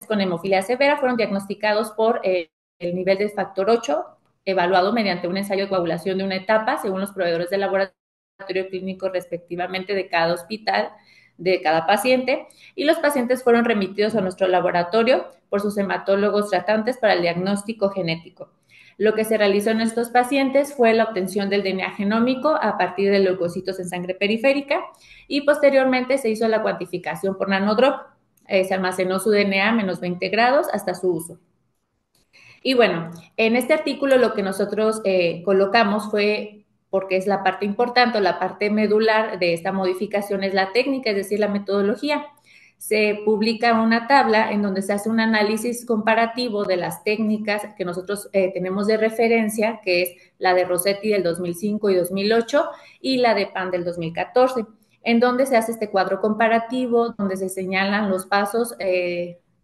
con hemofilia severa fueron diagnosticados por el nivel de factor 8, evaluado mediante un ensayo de coagulación de una etapa, según los proveedores del laboratorio clínico respectivamente de cada hospital, de cada paciente, y los pacientes fueron remitidos a nuestro laboratorio por sus hematólogos tratantes para el diagnóstico genético. Lo que se realizó en estos pacientes fue la obtención del DNA genómico a partir de leucocitos en sangre periférica, y posteriormente se hizo la cuantificación por nanodrop. Se almacenó su DNA a menos 20 grados hasta su uso. Y bueno, en este artículo lo que nosotros colocamos fue, porque es la parte importante, la parte medular de esta modificación es la técnica, es decir, la metodología. Se publica una tabla en donde se hace un análisis comparativo de las técnicas que nosotros tenemos de referencia, que es la de Rossetti del 2005 y 2008 y la de Pan del 2014, en donde se hace este cuadro comparativo, donde se señalan los pasos,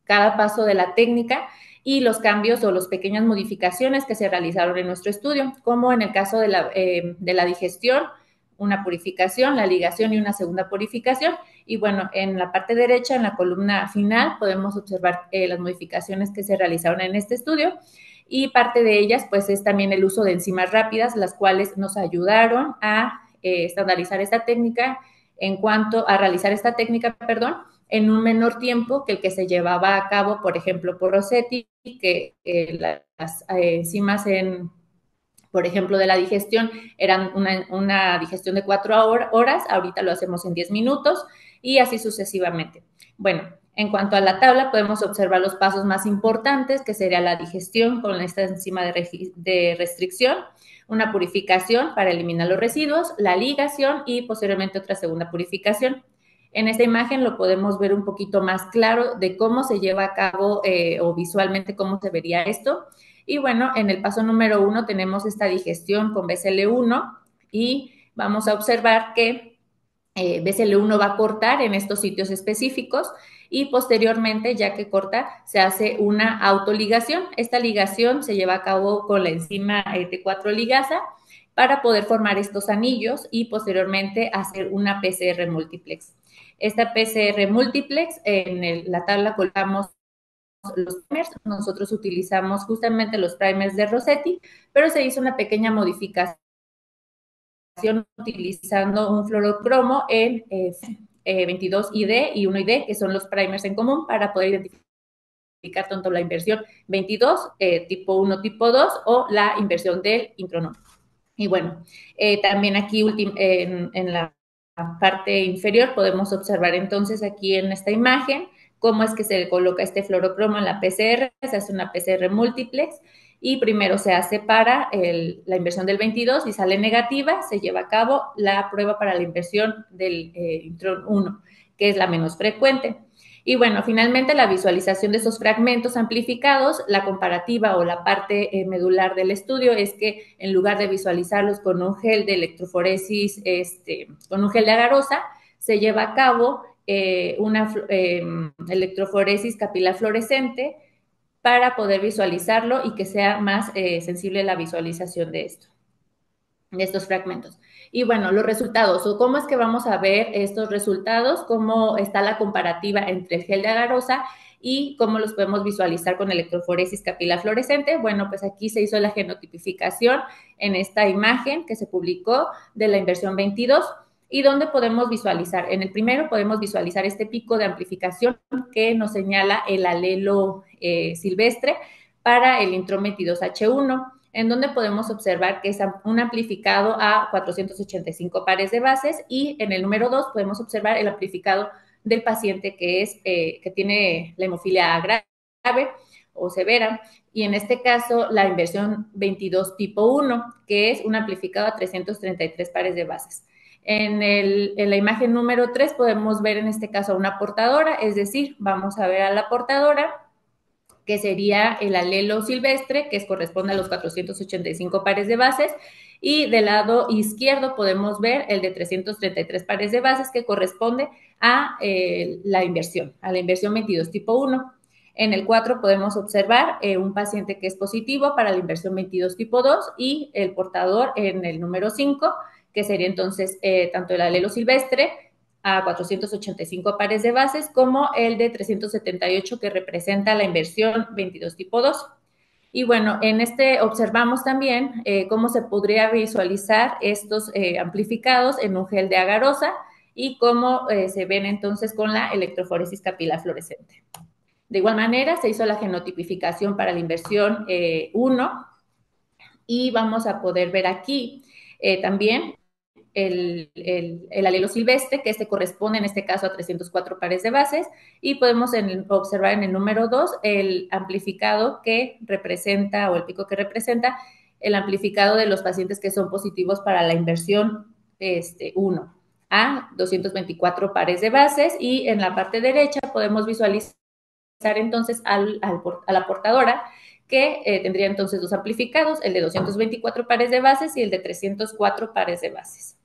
cada paso de la técnica, y los cambios o las pequeñas modificaciones que se realizaron en nuestro estudio, como en el caso de la digestión, una purificación, la ligación y una segunda purificación. Y bueno, en la parte derecha, en la columna final, podemos observar las modificaciones que se realizaron en este estudio, y parte de ellas pues es también el uso de enzimas rápidas, las cuales nos ayudaron a estandarizar esta técnica en cuanto a realizar esta técnica, perdón, en un menor tiempo que el que se llevaba a cabo, por ejemplo, por Rossetti, que las enzimas por ejemplo, de la digestión eran una digestión de 4 horas, ahorita lo hacemos en 10 minutos, y así sucesivamente. Bueno, en cuanto a la tabla, podemos observar los pasos más importantes, que sería la digestión con esta enzima de restricción, una purificación para eliminar los residuos, la ligación y posteriormente otra segunda purificación. En esta imagen lo podemos ver un poquito más claro de cómo se lleva a cabo o visualmente cómo se vería esto. Y bueno, en el paso número 1 tenemos esta digestión con BCL1, y vamos a observar que BCL1 va a cortar en estos sitios específicos, y posteriormente, ya que corta, se hace una autoligación. Esta ligación se lleva a cabo con la enzima T4 ligasa para poder formar estos anillos y posteriormente hacer una PCR multiplex. Esta PCR multiplex, en la tabla colocamos los primers. Nosotros utilizamos justamente los primers de Rossetti, pero se hizo una pequeña modificación utilizando un fluorocromo en 22ID y 1ID, que son los primers en común, para poder identificar tanto la inversión 22, tipo 1, tipo 2, o la inversión del intronón. Y bueno, también aquí en la parte inferior podemos observar entonces aquí en esta imagen cómo es que se coloca este fluorocromo en la PCR. Se hace una PCR multiplex, y primero se hace para la inversión del 22 y sale negativa, se lleva a cabo la prueba para la inversión del intrón 1, que es la menos frecuente. Y bueno, finalmente la visualización de esos fragmentos amplificados, la comparativa o la parte medular del estudio es que en lugar de visualizarlos con un gel de electroforesis, con un gel de agarosa, se lleva a cabo una electroforesis capilar fluorescente para poder visualizarlo y que sea más sensible la visualización de estos fragmentos. Y bueno, los resultados, o cómo es que vamos a ver estos resultados, cómo está la comparativa entre el gel de agarosa y cómo los podemos visualizar con electroforesis capilar fluorescente. Bueno, pues aquí se hizo la genotipificación en esta imagen que se publicó de la inversión 22, ¿Y dónde podemos visualizar? En el primero podemos visualizar este pico de amplificación que nos señala el alelo silvestre para el intrón 22H1, en donde podemos observar que es un amplificado a 485 pares de bases, y en el número 2 podemos observar el amplificado del paciente que tiene la hemofilia grave o severa, y en este caso la inversión 22 tipo 1, que es un amplificado a 333 pares de bases. En la imagen número 3 podemos ver en este caso una portadora, es decir, vamos a ver a la portadora, que sería el alelo silvestre, que corresponde a los 485 pares de bases, y del lado izquierdo podemos ver el de 333 pares de bases, que corresponde a la inversión 22 tipo 1. En el 4 podemos observar un paciente que es positivo para la inversión 22 tipo 2 y el portador en el número 5, que sería entonces tanto el alelo silvestre a 485 pares de bases, como el de 378 que representa la inversión 22 tipo 2. Y bueno, en este observamos también cómo se podría visualizar estos amplificados en un gel de agarosa y cómo se ven entonces con la electroforesis capilar fluorescente. De igual manera, se hizo la genotipificación para la inversión 1 y vamos a poder ver aquí también el alelo silvestre, que corresponde en este caso a 304 pares de bases, y podemos observar en el número 2 el amplificado que representa, o el pico que representa, el amplificado de los pacientes que son positivos para la inversión 1 a 224 pares de bases, y en la parte derecha podemos visualizar entonces a la portadora, que tendría entonces dos amplificados, el de 224 pares de bases y el de 304 pares de bases.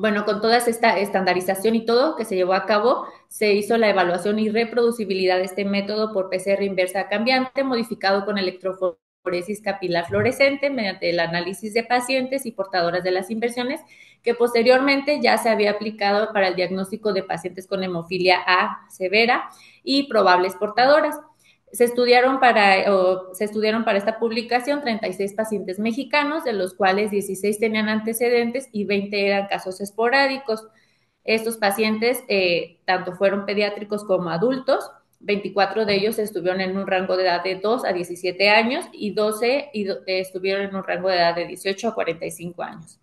Bueno, con toda esta estandarización y todo que se llevó a cabo, se hizo la evaluación y reproducibilidad de este método por PCR inversa cambiante, modificado con electroforesis capilar fluorescente mediante el análisis de pacientes y portadoras de las inversiones, que posteriormente ya se había aplicado para el diagnóstico de pacientes con hemofilia A severa y probables portadoras. Se estudiaron para esta publicación 36 pacientes mexicanos, de los cuales 16 tenían antecedentes y 20 eran casos esporádicos. Estos pacientes tanto fueron pediátricos como adultos. 24 de ellos estuvieron en un rango de edad de 2 a 17 años y 12 estuvieron en un rango de edad de 18 a 45 años.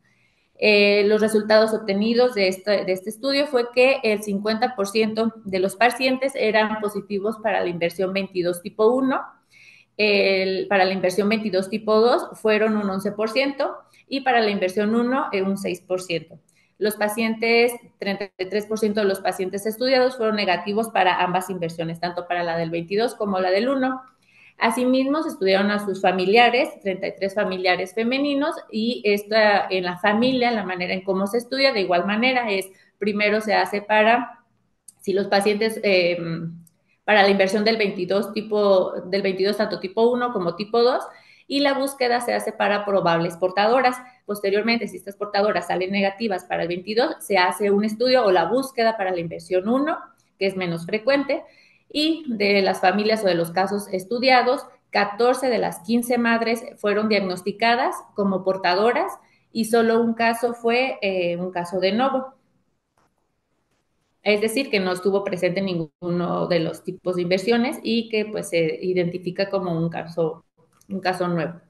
Los resultados obtenidos de este estudio fue que el 50% de los pacientes eran positivos para la inversión 22 tipo 1, para la inversión 22 tipo 2 fueron un 11% y para la inversión 1 un 6%. Los pacientes, 33% de los pacientes estudiados fueron negativos para ambas inversiones, tanto para la del 22 como la del 1. Asimismo, se estudiaron a sus familiares, 33 familiares femeninos, y en la familia, la manera en cómo se estudia, de igual manera, primero se hace si los pacientes, para la inversión del 22 tanto tipo 1 como tipo 2, y la búsqueda se hace para probables portadoras. Posteriormente, si estas portadoras salen negativas para el 22, se hace un estudio o la búsqueda para la inversión 1, que es menos frecuente, y de las familias o de los casos estudiados, 14 de las 15 madres fueron diagnosticadas como portadoras y solo un caso fue un caso de novo. Es decir, que no estuvo presente ninguno de los tipos de inversiones y que pues se identifica como un caso nuevo.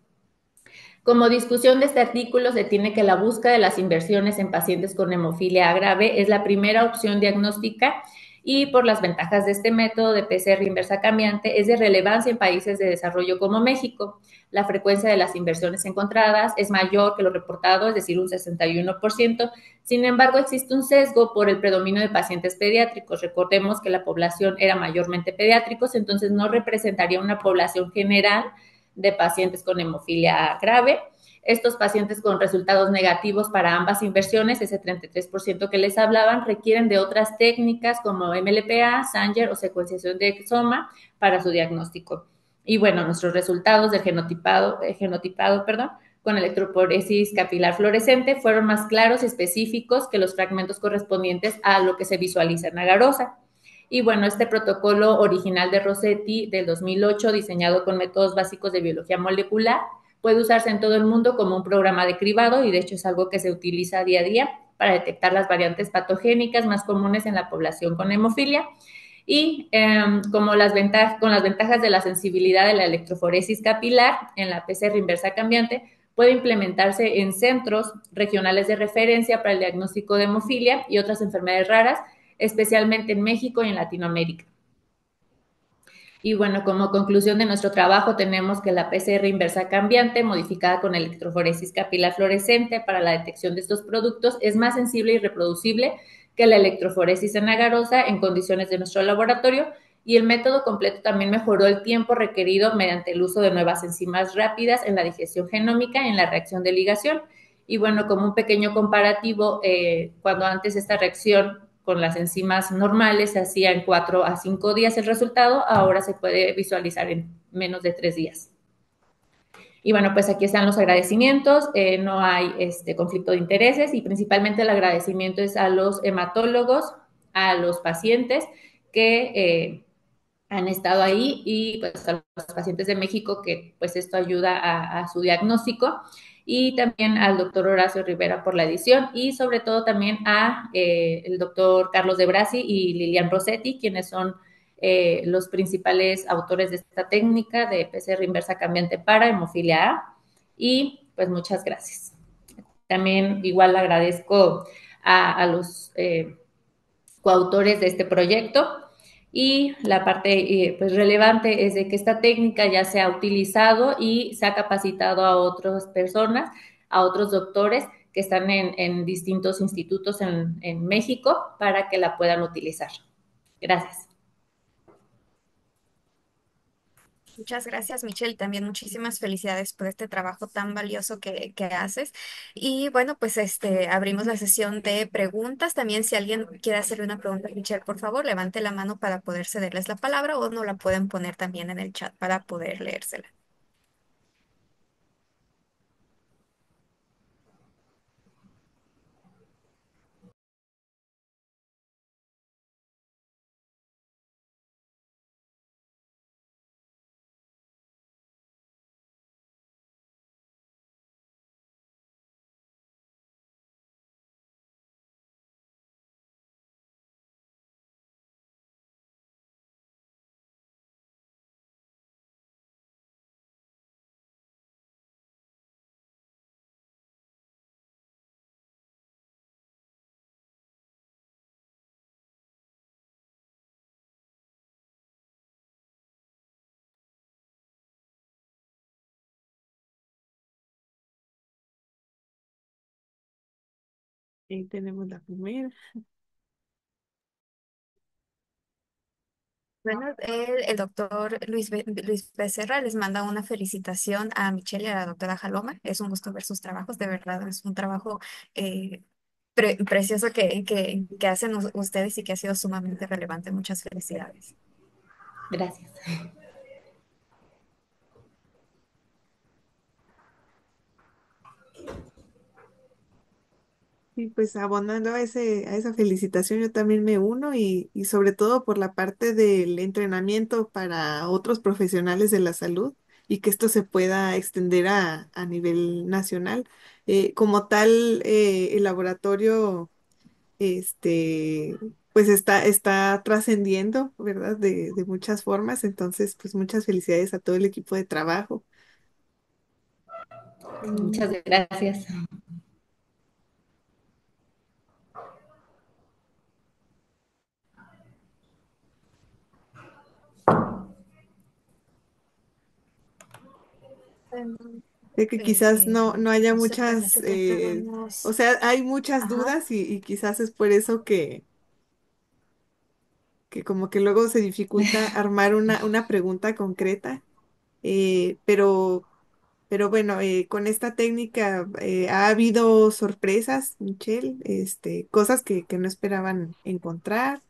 Como discusión de este artículo, se tiene que la búsqueda de las inversiones en pacientes con hemofilia grave es la primera opción diagnóstica, y por las ventajas de este método de PCR inversa cambiante es de relevancia en países de desarrollo como México. La frecuencia de las inversiones encontradas es mayor que lo reportado, es decir, un 61%. Sin embargo, existe un sesgo por el predominio de pacientes pediátricos. Recordemos que la población era mayormente pediátricos, entonces no representaría una población general de pacientes con hemofilia grave. Estos pacientes con resultados negativos para ambas inversiones, ese 33% que les hablaban, requieren de otras técnicas como MLPA, Sanger o secuenciación de exoma para su diagnóstico. Y bueno, nuestros resultados del genotipado, con electroporesis capilar fluorescente fueron más claros y específicos que los fragmentos correspondientes a lo que se visualiza en agarosa. Y bueno, este protocolo original de Rossetti del 2008, diseñado con métodos básicos de biología molecular, puede usarse en todo el mundo como un programa de cribado y de hecho es algo que se utiliza día a día para detectar las variantes patogénicas más comunes en la población con hemofilia y como con las ventajas de la sensibilidad de la electroforesis capilar en la PCR inversa cambiante, puede implementarse en centros regionales de referencia para el diagnóstico de hemofilia y otras enfermedades raras, especialmente en México y en Latinoamérica. Y bueno, como conclusión de nuestro trabajo tenemos que la PCR inversa cambiante, modificada con electroforesis capilar fluorescente para la detección de estos productos, es más sensible y reproducible que la electroforesis anagarosa en condiciones de nuestro laboratorio y el método completo también mejoró el tiempo requerido mediante el uso de nuevas enzimas rápidas en la digestión genómica y en la reacción de ligación. Y bueno, como un pequeño comparativo, cuando antes esta reacción con las enzimas normales se hacía en 4 a 5 días el resultado, ahora se puede visualizar en menos de 3 días. Y bueno, pues aquí están los agradecimientos, no hay conflicto de intereses y principalmente el agradecimiento es a los hematólogos, a los pacientes que han estado ahí y pues a los pacientes de México que pues esto ayuda a su diagnóstico y también al doctor Horacio Rivera por la edición y sobre todo también a el doctor Carlos de Brasi y Lilian Rossetti, quienes son los principales autores de esta técnica de PCR inversa cambiante para hemofilia A y pues muchas gracias. También igual agradezco a los coautores de este proyecto y la parte pues relevante es de que esta técnica ya se ha utilizado y se ha capacitado a otras personas, a otros doctores que están en distintos institutos en México para que la puedan utilizar. Gracias. Muchas gracias, Michelle. También muchísimas felicidades por este trabajo tan valioso que haces. Y bueno, pues abrimos la sesión de preguntas. También si alguien quiere hacerle una pregunta a Michelle, por favor, levante la mano para poder cederles la palabra o no la pueden poner también en el chat para poder leérsela. Ahí tenemos la primera. Bueno, el doctor Luis Becerra les manda una felicitación a Michelle y a la doctora Jaloma. Es un gusto ver sus trabajos, de verdad, es un trabajo eh, precioso que hacen ustedes y que ha sido sumamente relevante. Muchas felicidades. Gracias. Y pues abonando a a esa felicitación, yo también me uno y sobre todo por la parte del entrenamiento para otros profesionales de la salud y que esto se pueda extender a nivel nacional. Como tal, el laboratorio, este, pues está trascendiendo, ¿verdad? De muchas formas. Entonces, pues muchas felicidades a todo el equipo de trabajo. Mm, Muchas gracias. Bueno, de que quizás no haya no sé, muchas, parece que o tenemos... sea, hay muchas Ajá. dudas y quizás es por eso que como que luego se dificulta armar una pregunta concreta, eh, pero, pero bueno, con esta técnica ha habido sorpresas, Michelle, cosas que no esperaban encontrar.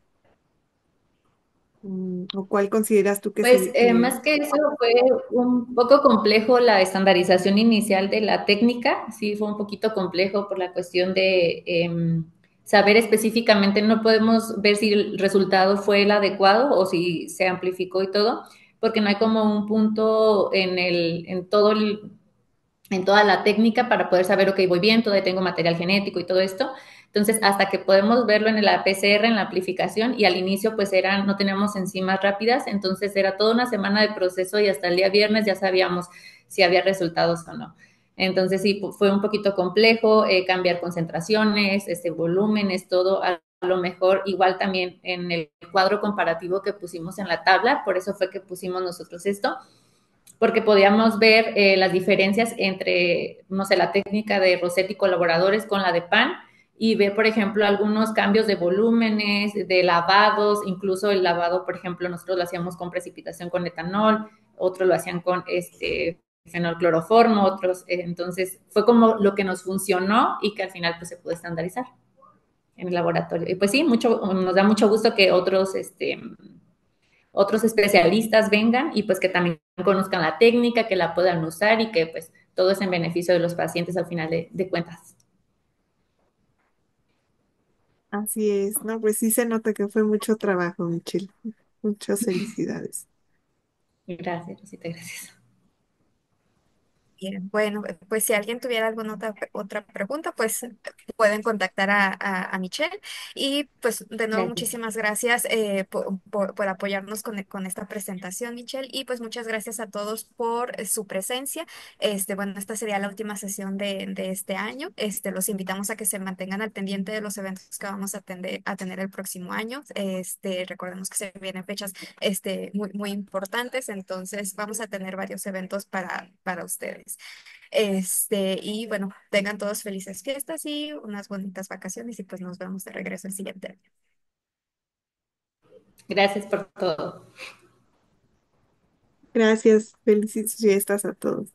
¿O cuál consideras tú que Pues que más que eso fue un poco complejo la estandarización inicial de la técnica, sí fue un poquito complejo por la cuestión de saber específicamente, no podemos ver si el resultado fue el adecuado o si se amplificó y todo, porque no hay como un punto en todo en toda la técnica para poder saber, ok, voy bien, todavía tengo material genético y todo esto. Entonces, hasta que podemos verlo en la PCR, en la amplificación, y al inicio pues no teníamos enzimas rápidas, entonces era toda una semana de proceso y hasta el día viernes ya sabíamos si había resultados o no. Entonces sí, fue un poquito complejo cambiar concentraciones, volúmenes, todo. A lo mejor igual también en el cuadro comparativo que pusimos en la tabla, por eso fue que pusimos nosotros esto, porque podíamos ver las diferencias entre, no sé, la técnica de Rossetti y colaboradores con la de Pan y ver, por ejemplo, algunos cambios de volúmenes, de lavados, incluso el lavado, por ejemplo, nosotros lo hacíamos con precipitación con etanol, otros lo hacían con fenolcloroformo, otros, entonces fue como lo que nos funcionó y que al final pues se pudo estandarizar en el laboratorio. Y pues sí, nos da mucho gusto que otros especialistas vengan y pues que también conozcan la técnica, que la puedan usar y que pues todo es en beneficio de los pacientes al final de cuentas. Así es, ¿no? Pues sí se nota que fue mucho trabajo, Michelle. Muchas felicidades. Gracias, Rosita, gracias. Bien, bueno, pues si alguien tuviera alguna otra pregunta, pues pueden contactar a Michelle. Y pues de nuevo, Gracias. muchísimas gracias por apoyarnos con esta presentación, Michelle. Y pues muchas gracias a todos por su presencia. Bueno, esta sería la última sesión de este año. Los invitamos a que se mantengan al pendiente de los eventos que vamos a tener el próximo año. Recordemos que se vienen fechas muy, muy importantes, entonces vamos a tener varios eventos para ustedes. Y bueno, tengan todos felices fiestas y unas bonitas vacaciones y pues nos vemos de regreso el siguiente año. Gracias por todo. Gracias, felices fiestas a todos.